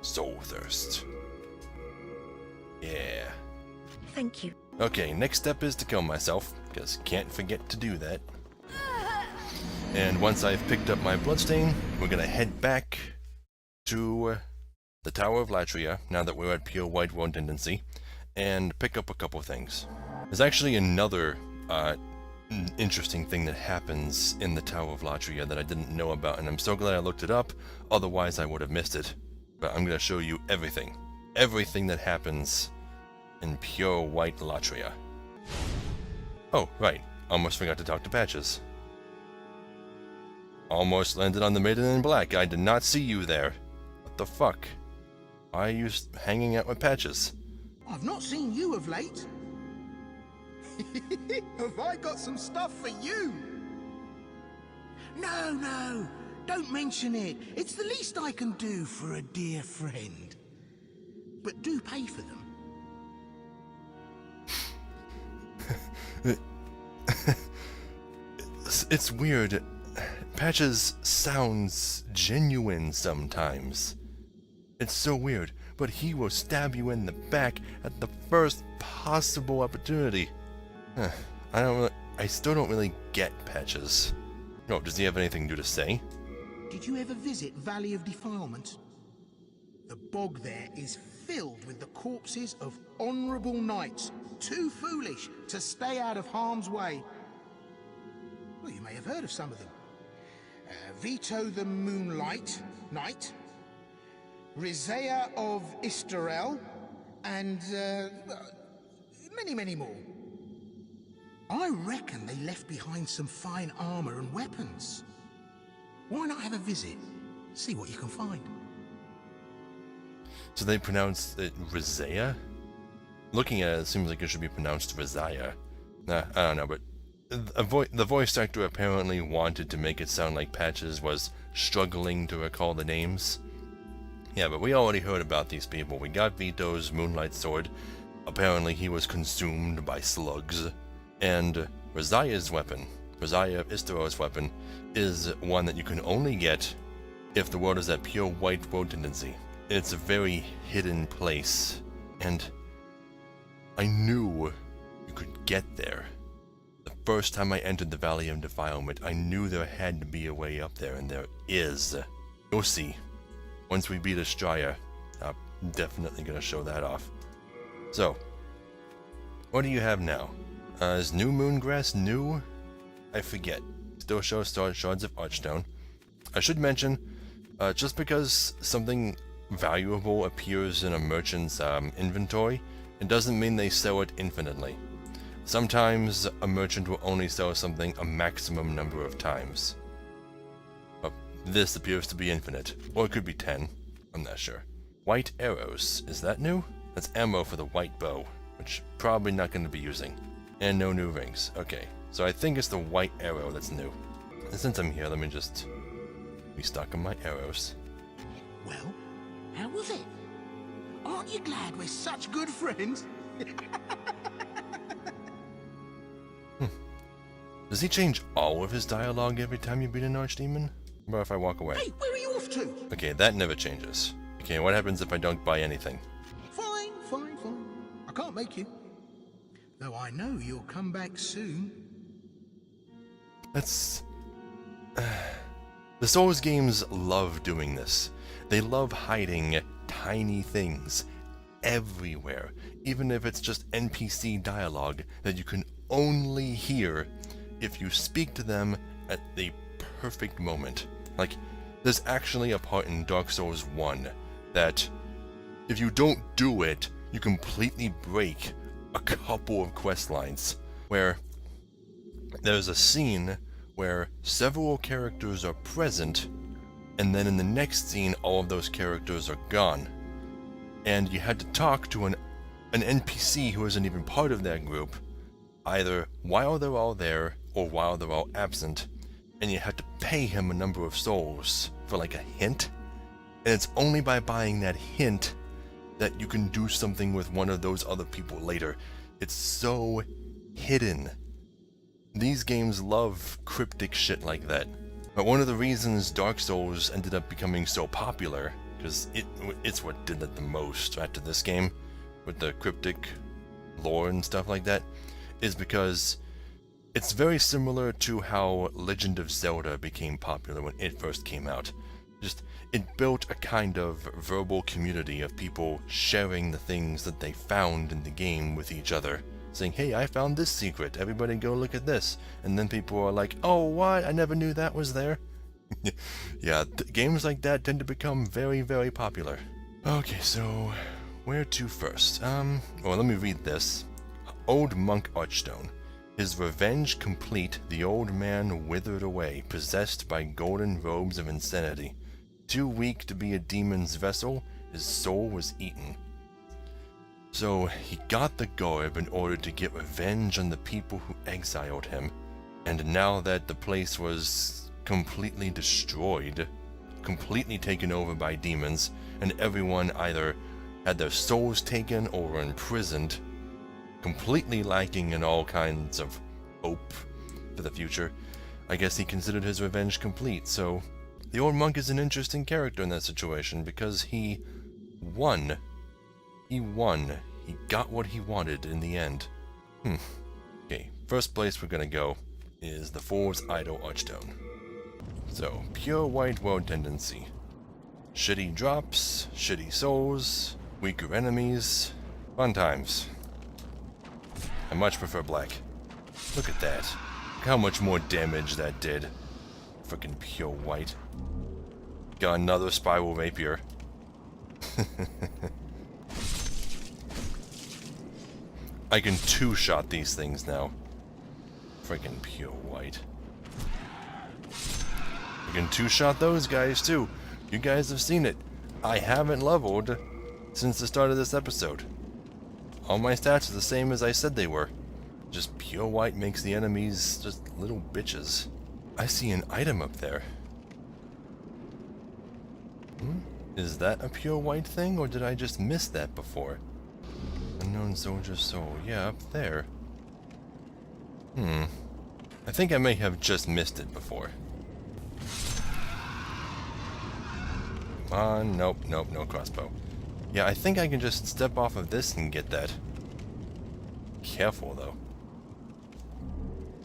Soul Thirst. Yeah. Thank you. Okay, next step is to kill myself, because can't forget to do that. And once I've picked up my bloodstain, we're gonna head back to the Tower of Latria, now that we're at pure White World Tendency, and pick up a couple things. There's actually another interesting thing that happens in the Tower of Latria that I didn't know about, and I'm so glad I looked it up, otherwise I would have missed it. But I'm gonna show you everything. Everything that happens in pure White Latria. Oh, right. Almost forgot to talk to Patches. Almost landed on the Maiden in Black. I did not see you there. What the fuck? Why are you hanging out with Patches? I've not seen you of late. Have I got some stuff for you? No, don't mention it. It's the least I can do for a dear friend. But do pay for them. It's weird. Patches sounds genuine sometimes. It's so weird, but he will stab you in the back at the first possible opportunity. I still don't really get Patches. Oh, does he have anything new to say? Did you ever visit Valley of Defilement? The bog there is filled with the corpses of honorable knights, too foolish to stay out of harm's way. Well, you may have heard of some of them. Vito the Moonlight Knight, Rizea of Istarel, and many more. I reckon they left behind some fine armor and weapons. Why not have a visit? See what you can find. So they pronounce it Rizea? Looking at it, it seems like it should be pronounced Rizaya. Nah, I don't know, but the voice actor apparently wanted to make it sound like Patches was struggling to recall the names. Yeah, but we already heard about these people. We got Vito's Moonlight Sword. Apparently he was consumed by slugs. And Rizaya's weapon, Rizaya of Istarel's weapon, is one that you can only get if the world is at pure white road tendency. It's a very hidden place, and I knew you could get there. The first time I entered the Valley of Defilement, I knew there had to be a way up there, and there is. You'll see. Once we beat Estrella, I'm definitely going to show that off. So, what do you have now? Is New Moongrass new? I forget. Still shows shards of Archstone. I should mention, just because something valuable appears in a merchant's inventory, it doesn't mean they sell it infinitely. Sometimes a merchant will only sell something a maximum number of times. But this appears to be infinite, or it could be 10. I'm not sure. White arrows, is that new? That's ammo for the white bow, which probably not going to be using. And no new rings. Okay, so I think it's the white arrow that's new. And since I'm here, let me just restock on my arrows. Well, how was it? Aren't you glad we're such good friends? Does he change all of his dialogue every time you beat an archdemon? Or if I walk away? Hey, where are you off to? Okay, that never changes. Okay, what happens if I don't buy anything? Fine. I can't make you. Though I know you'll come back soon. That's... The Souls games love doing this. They love hiding tiny things everywhere, even if it's just NPC dialogue that you can only hear if you speak to them at the perfect moment. Like, there's actually a part in Dark Souls 1 that, if you don't do it, you completely break a couple of quest lines, where there's a scene where several characters are present, and then in the next scene all of those characters are gone. And you had to talk to an NPC who isn't even part of that group, either while they're all there or while they're all absent, and you had to pay him a number of souls for like a hint. And it's only by buying that hint that you can do something with one of those other people later. It's so hidden. These games love cryptic shit like that. But one of the reasons Dark Souls ended up becoming so popular, because it's what did it the most after this game, with the cryptic lore and stuff like that, is because it's very similar to how Legend of Zelda became popular when it first came out. It built a kind of verbal community of people sharing the things that they found in the game with each other. Saying, hey, I found this secret, everybody go look at this. And then people are like, oh, what? I never knew that was there. Yeah, games like that tend to become very, very popular. Okay, so where to first? Well, let me read this. Old Monk Archstone. His revenge complete, the old man withered away, possessed by golden robes of insanity. Too weak to be a demon's vessel, his soul was eaten. So he got the garb in order to get revenge on the people who exiled him. And now that the place was completely destroyed, completely taken over by demons, and everyone either had their souls taken or were imprisoned, completely lacking in all kinds of hope for the future, I guess he considered his revenge complete. So the old monk is an interesting character in that situation because he won. He won. He got what he wanted in the end. Okay, first place we're gonna go is the Fool's Idol Archstone. So, pure white world tendency. Shitty drops, shitty souls, weaker enemies, fun times. I much prefer black. Look at that. Look how much more damage that did. Frickin' pure white. Got another spiral rapier. I can two-shot these things now. Freaking pure white. I can two-shot those guys too. You guys have seen it. I haven't leveled since the start of this episode. All my stats are the same as I said they were. Just pure white makes the enemies just little bitches. I see an item up there. Is that a pure white thing, or did I just miss that before? Unknown soldier soul. Yeah, up there. I think I may have just missed it before. Come on. Nope, no crossbow. Yeah, I think I can just step off of this and get that. Careful, though.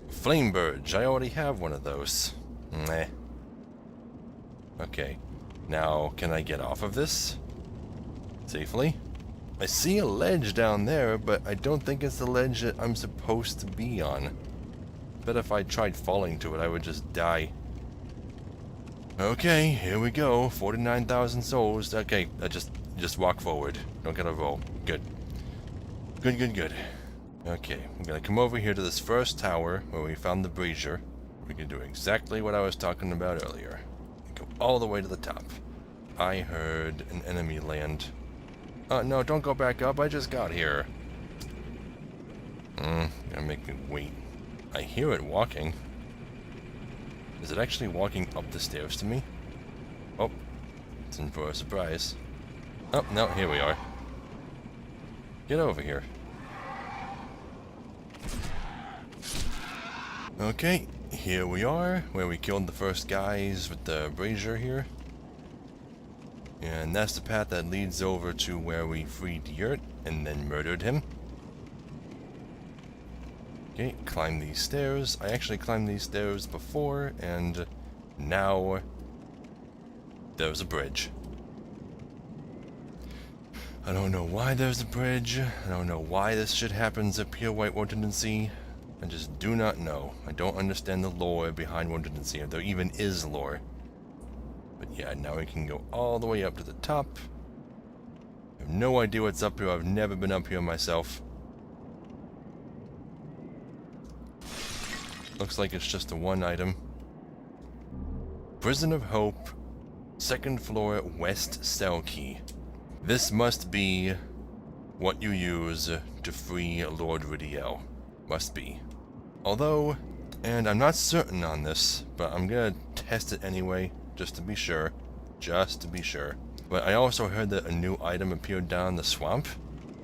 Flame Burge. I already have one of those. Meh. Okay. Now, can I get off of this? Safely? I see a ledge down there, but I don't think it's the ledge that I'm supposed to be on. Bet if I tried falling to it, I would just die. Okay, here we go. 49,000 souls. Okay, just walk forward. Don't gotta roll. Good. Good. Okay, I'm gonna come over here to this first tower where we found the brazier. We can do exactly what I was talking about earlier. Go all the way to the top. I heard an enemy land. No, don't go back up. I just got here. Gonna make me wait. I hear it walking. Is it actually walking up the stairs to me? Oh, it's in for a surprise. Oh, no, here we are. Get over here. Okay, here we are, where we killed the first guys with the brazier here. And that's the path that leads over to where we freed Yurt and then murdered him. Okay, climb these stairs. I actually climbed these stairs before, and now there's a bridge. I don't know why there's a bridge. I don't know why this shit happens at Pure White War Tendency. I just do not know. I don't understand the lore behind War Tendency, if there even is lore. But yeah, now we can go all the way up to the top. I have no idea what's up here. I've never been up here myself. Looks like it's just a one item. Prison of Hope, second floor west cell key. This must be what you use to free Lord Ridiel. Must be. Although, and I'm not certain on this, but I'm gonna test it anyway, just to be sure. Just to be sure. But I also heard that a new item appeared down the swamp.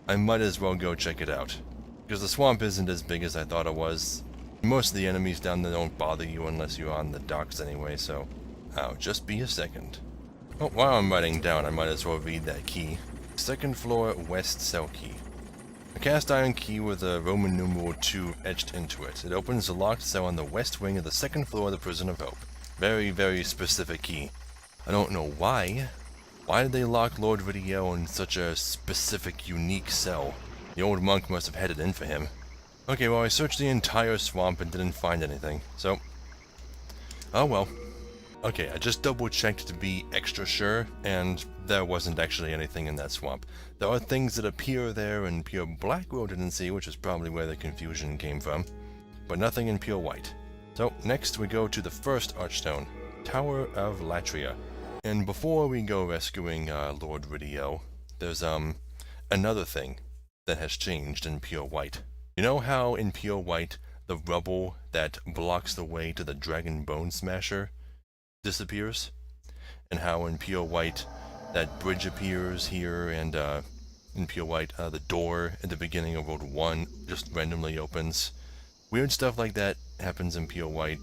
I might as well go check it out. Because the swamp isn't as big as I thought it was. Most of the enemies down there don't bother you unless you're on the docks anyway, so... Oh, just be a second. Oh, while I'm writing down, I might as well read that key. Second floor west cell key. A cast iron key with a Roman numeral 2 etched into it. It opens a locked cell on the west wing of the second floor of the Prison of Hope. Very, very specific key. I don't know why. Why did they lock Lord Ridiel in such a specific, unique cell? The old monk must have had it in for him. Okay, well, I searched the entire swamp and didn't find anything, so... Oh well. Okay, I just double-checked to be extra sure, and there wasn't actually anything in that swamp. There are things that appear there in Pure Black World Tendency, which is probably where the confusion came from, but nothing in Pure White. So, next we go to the first Archstone, Tower of Latria. And before we go rescuing Lord Ridio, there's another thing that has changed in Pure White. You know how in Pure White the rubble that blocks the way to the Dragon Bone Smasher disappears? And how in Pure White that bridge appears here, and in Pure White the door at the beginning of World 1 just randomly opens. Weird stuff like that happens in Pure White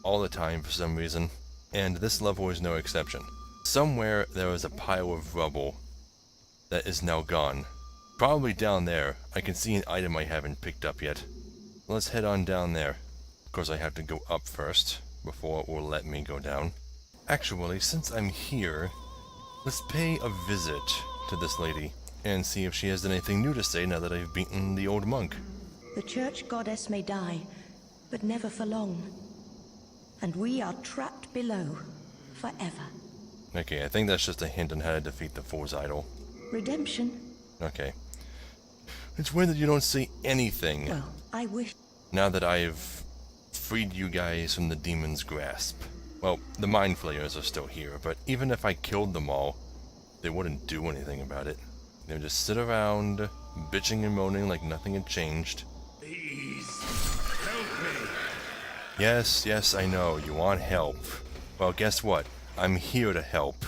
all the time for some reason, and this level is no exception. Somewhere there is a pile of rubble that is now gone. Probably down there. I can see an item I haven't picked up yet. Let's head on down there. Of course I have to go up first, before it will let me go down. Actually, since I'm here, let's pay a visit to this lady, and see if she has anything new to say now that I've beaten the old monk. The church goddess may die, but never for long. And we are trapped below, forever. Okay, I think that's just a hint on how to defeat the Fool's Idol. Redemption? Okay. It's weird that you don't see anything. Well, I wish... Now that I've freed you guys from the demon's grasp. Well, the Mind Flayers are still here, but even if I killed them all, they wouldn't do anything about it. They would just sit around, bitching and moaning like nothing had changed. Please, help me. Yes, I know, you want help. Well, guess what? I'm here to help.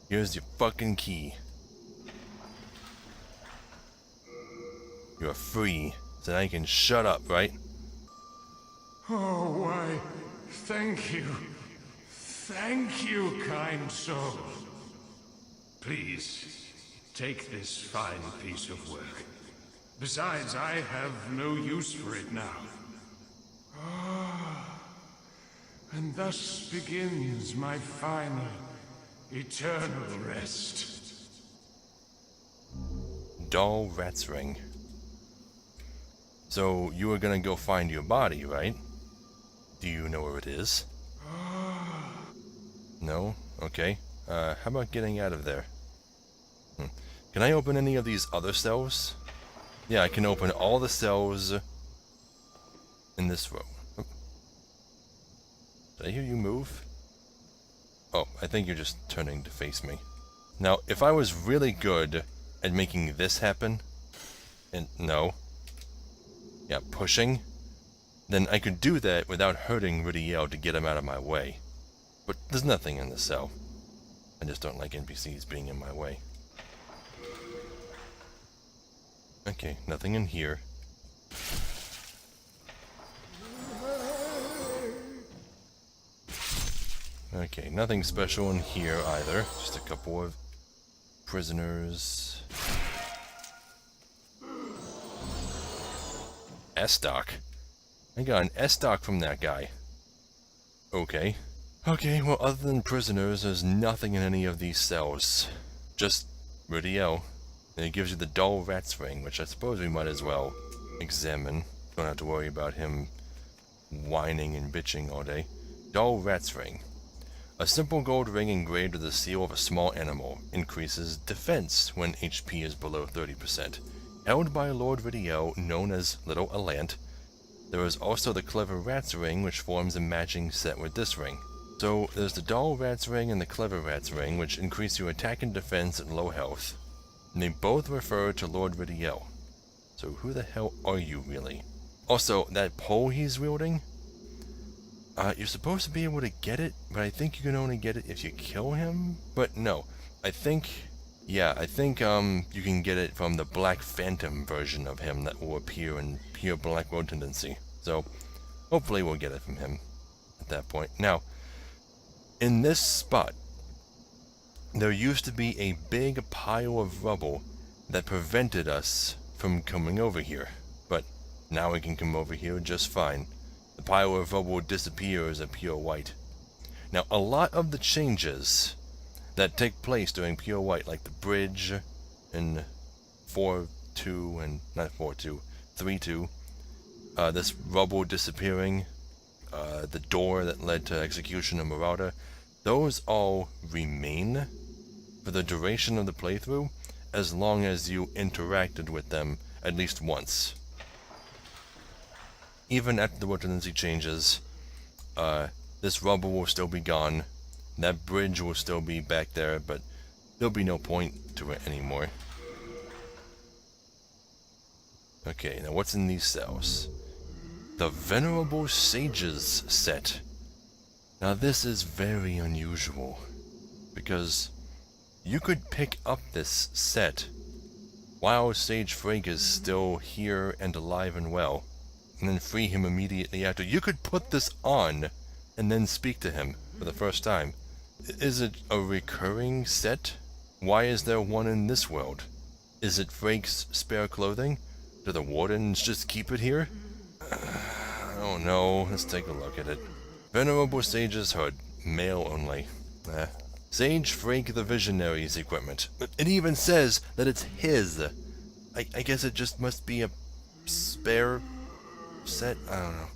Here's your fucking key. You're free, so now you can shut up, right? Oh, why, thank you. Thank you, kind soul. Please, take this fine piece of work. Besides, I have no use for it now. And thus begins my final, eternal rest. Dull rat's ring. So, you were gonna go find your body, right? Do you know where it is? No? Okay. How about getting out of there? Can I open any of these other cells? Yeah, I can open all the cells in this row. Oh. Did I hear you move? Oh, I think you're just turning to face me. Now, if I was really good at making this happen, and no, yeah, pushing, then I could do that without hurting Ridiel to get him out of my way. But there's nothing in the cell. I just don't like NPCs being in my way. Okay, nothing in here. Okay, nothing special in here either. Just a couple of prisoners. S-Doc. I got an S-Doc from that guy. Okay. Okay, well, other than prisoners, there's nothing in any of these cells. Just Ridiel. And it gives you the dull rat's ring, which I suppose we might as well examine. Don't have to worry about him whining and bitching all day. Dull rat's ring. A simple gold ring engraved with the seal of a small animal increases defense when HP is below 30%. Held by Lord Ridiel, known as Little Alant. There is also the clever rat's ring, which forms a matching set with this ring. So there's the dull rat's ring and the clever rat's ring, which increase your attack and defense at low health. And they both refer to Lord Ridiel. So who the hell are you, really? Also, that pole he's wielding? You're supposed to be able to get it, but I think you can only get it if you kill him? But no, I think you can get it from the Black Phantom version of him that will appear in Pure Black Road Tendency. So, hopefully we'll get it from him at that point. Now, in this spot, there used to be a big pile of rubble that prevented us from coming over here, but now we can come over here just fine. The pile of rubble disappears at Pure White. Now, a lot of the changes that take place during Pure White, like the bridge in 4.2 and not 4.2, 3.2, this rubble disappearing, the door that led to execution of Marauder, those all remain for the duration of the playthrough, as long as you interacted with them at least once. Even after the Road Tendency changes, this rubble will still be gone. That bridge will still be back there, but there'll be no point to it anymore. Okay, now what's in these cells? The Venerable Sages set. Now this is very unusual, because you could pick up this set while Sage Frake is still here and alive and well, and then free him immediately after. You could put this on and then speak to him for the first time. Is it a recurring set? Why is there one in this world? Is it Frake's spare clothing? Do the wardens just keep it here? I don't know. Let's take a look at it. Venerable Sage's hood. Male only. Sage Frake the Visionary's equipment. It even says that it's his. I guess it just must be a spare set? I don't know.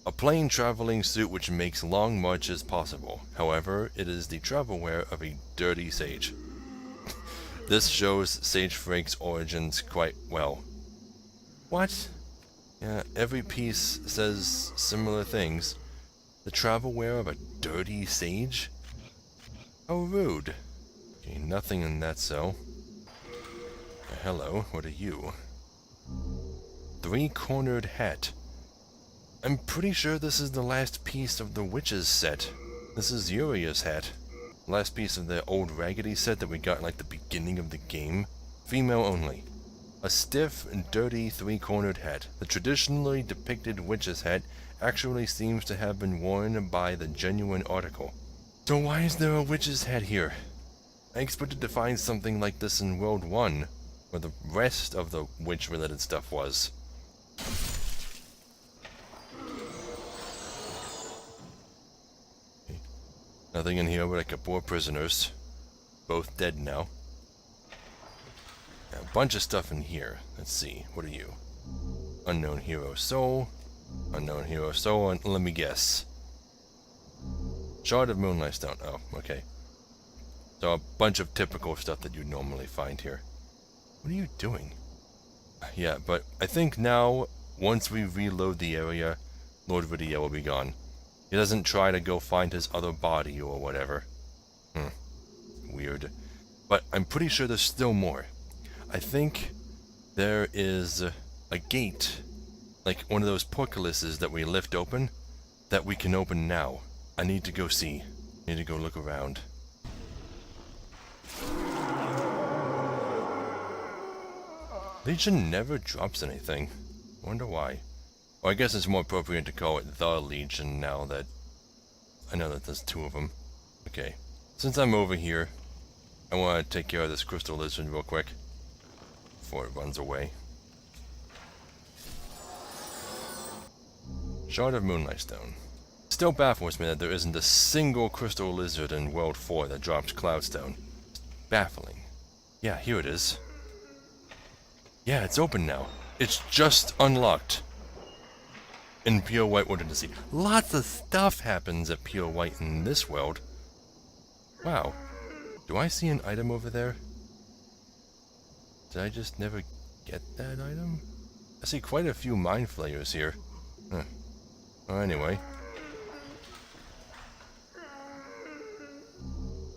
A plain traveling suit which makes long marches possible. However, it is the travel wear of a dirty sage. This shows Sage Frake's origins quite well. What? Yeah, every piece says similar things. The travel wear of a dirty sage? How rude. Okay, nothing in that cell. Hello, what are you? Three-cornered hat. I'm pretty sure this is the last piece of the witch's set. This is Uria's hat. Last piece of the old raggedy set that we got in like the beginning of the game. Female only. A stiff and dirty three-cornered hat. The traditionally depicted witch's hat actually seems to have been worn by the genuine article. So why is there a witch's hat here? I expected to find something like this in World 1, where the rest of the witch-related stuff was. Okay. Nothing in here but a couple of prisoners. Both dead now. A bunch of stuff in here. Let's see. What are you? Unknown Hero Soul. Unknown Hero Soul, and let me guess. Shard of Moonlight Stone. Oh, okay. So a bunch of typical stuff that you normally find here. What are you doing? Yeah, but I think now, once we reload the area, Lord Vidia will be gone. He doesn't try to go find his other body or whatever. Weird. But I'm pretty sure there's still more. I think there is a gate, like one of those portcullises that we lift open, that we can open now. I need to go see. Need to go look around. Legion never drops anything. Wonder why. Well, I guess it's more appropriate to call it the Legion now that I know that there's two of them. Okay. Since I'm over here, I want to take care of this crystal lizard real quick before it runs away. Shard of Moonlight Stone. Still baffles me that there isn't a single crystal lizard in World 4 that drops Cloudstone. Baffling. Yeah, here it is. Yeah, it's open now. It's just unlocked. In Pure White Wooden Sea. Lots of stuff happens at Pure White in this world. Wow. Do I see an item over there? Did I just never get that item? I see quite a few mind flayers here. Huh. Well, anyway.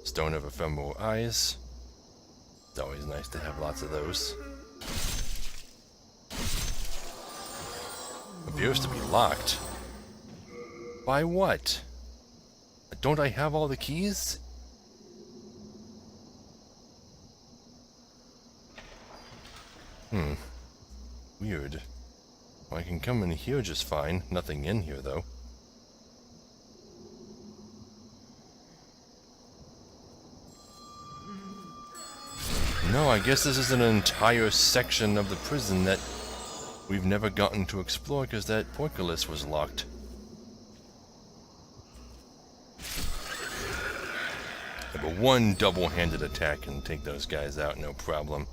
Stone of Ephemeral Eyes. It's always nice to have lots of those. Appears to be locked. By what? Don't I have all the keys? Weird. Well, I can come in here just fine. Nothing in here, though. No, I guess this is an entire section of the prison that we've never gotten to explore because that portcullis was locked. Yeah, but one double-handed attack can take those guys out, no problem.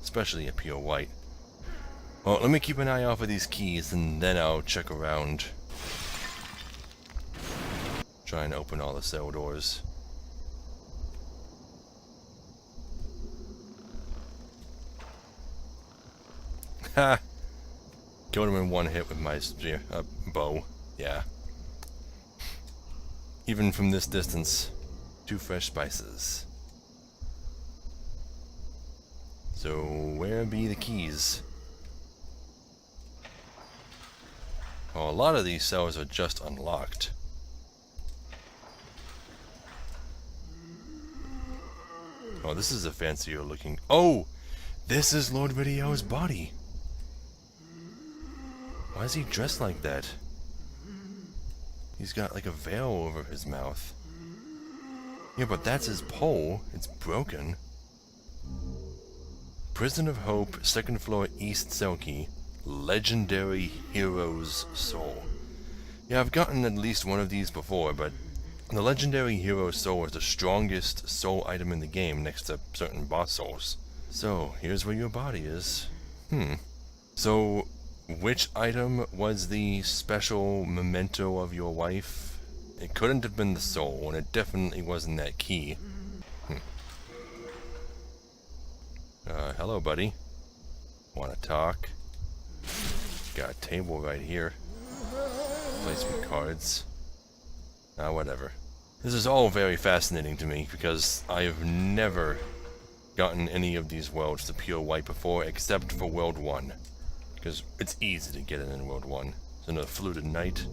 Especially at Pure White. Well, let me keep an eye out for these keys and then I'll check around. Try and open all the cell doors. Ha! Killed him in one hit with my bow. Yeah. Even from this distance, 2 fresh spices. So, where be the keys? Oh, a lot of these cells are just unlocked. Oh, this is a fancier looking... Oh! This is Lord Video's body! Why is he dressed like that? He's got like a veil over his mouth. Yeah, but that's his pole. It's broken. Prison of Hope, 2nd floor, East cell key. Legendary Hero's Soul. Yeah, I've gotten at least one of these before, but the Legendary Hero's Soul is the strongest soul item in the game next to certain boss souls. So, here's where your body is. So, which item was the special memento of your wife? It couldn't have been the soul, and it definitely wasn't that key. Hello, buddy. Wanna talk? Got a table right here. Play some cards. Whatever. This is all very fascinating to me, because I have never gotten any of these worlds to pure white before, except for World 1. Because it's easy to get it in World 1. It's another fluted knight.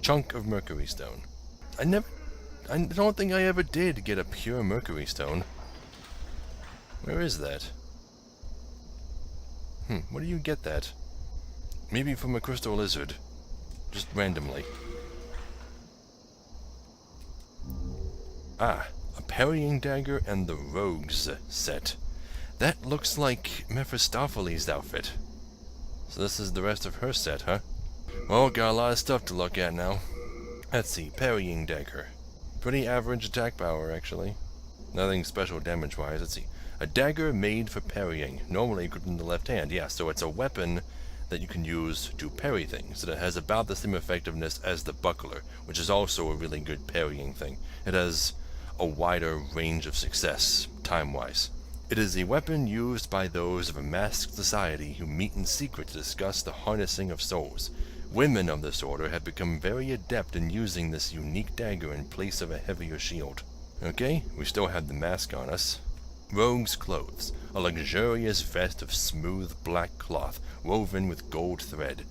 Chunk of Mercury Stone. I don't think I ever did get a pure Mercury Stone. Where is that? Where do you get that? Maybe from a crystal lizard. Just randomly. Ah, a parrying dagger and the rogues set. That looks like Mephistopheles' outfit. So this is the rest of her set, huh? Well, got a lot of stuff to look at now. Let's see, parrying dagger. Pretty average attack power, actually. Nothing special damage-wise. Let's see. A dagger made for parrying, normally equipped in the left hand. Yeah, so it's a weapon that you can use to parry things. It has about the same effectiveness as the buckler, which is also a really good parrying thing. It has a wider range of success, time-wise. It is a weapon used by those of a masked society who meet in secret to discuss the harnessing of souls. Women of this order have become very adept in using this unique dagger in place of a heavier shield. Okay, we still have the mask on us. Rogue's clothes, a luxurious vest of smooth black cloth woven with gold thread.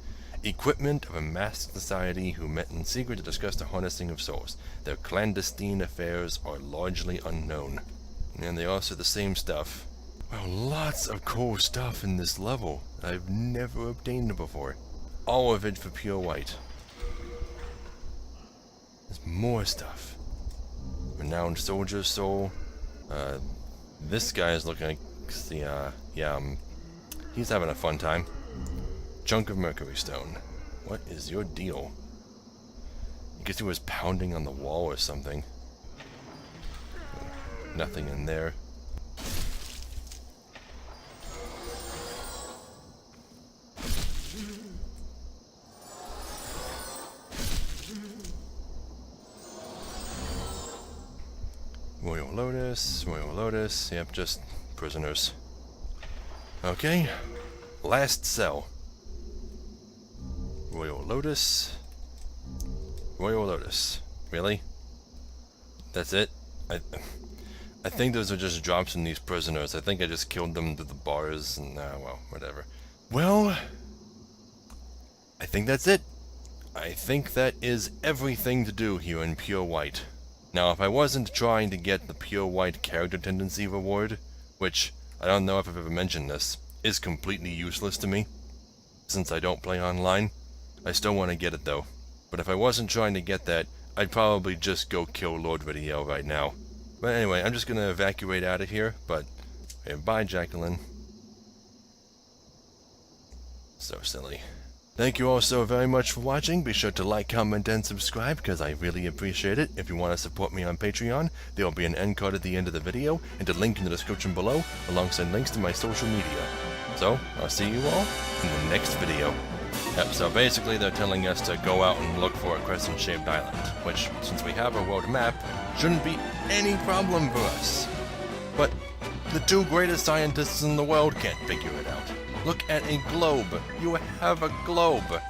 Equipment of a masked society who met in secret to discuss the harnessing of souls. Their clandestine affairs are largely unknown. And they also the same stuff. Wow, lots of cool stuff in this level I've never obtained before. All of it for pure white. There's more stuff. Renowned soldier's soul. This guy is looking like he's having a fun time. Chunk of Mercury Stone. What is your deal? I guess he was pounding on the wall or something. Nothing in there. Royal Lotus, yep, just prisoners. Okay, last cell. Royal Lotus. Really? That's it? I think those are just drops from these prisoners. I think I just killed them to the bars and, well, whatever. Well, I think that's it. I think that is everything to do here in Pure White. Now, if I wasn't trying to get the Pure White Character Tendency reward, which, I don't know if I've ever mentioned this, is completely useless to me, since I don't play online, I still want to get it though. But if I wasn't trying to get that, I'd probably just go kill Lord Video right now. But anyway, I'm just gonna evacuate out of here, but, bye Jacqueline. So silly. Thank you all so very much for watching. Be sure to like, comment, and subscribe, because I really appreciate it. If you want to support me on Patreon, there will be an end card at the end of the video, and a link in the description below, alongside links to my social media. So, I'll see you all in the next video. Yep, so basically they're telling us to go out and look for a crescent-shaped island, which, since we have a world map, shouldn't be any problem for us. But the 2 greatest scientists in the world can't figure it out. Look at a globe. You have a globe.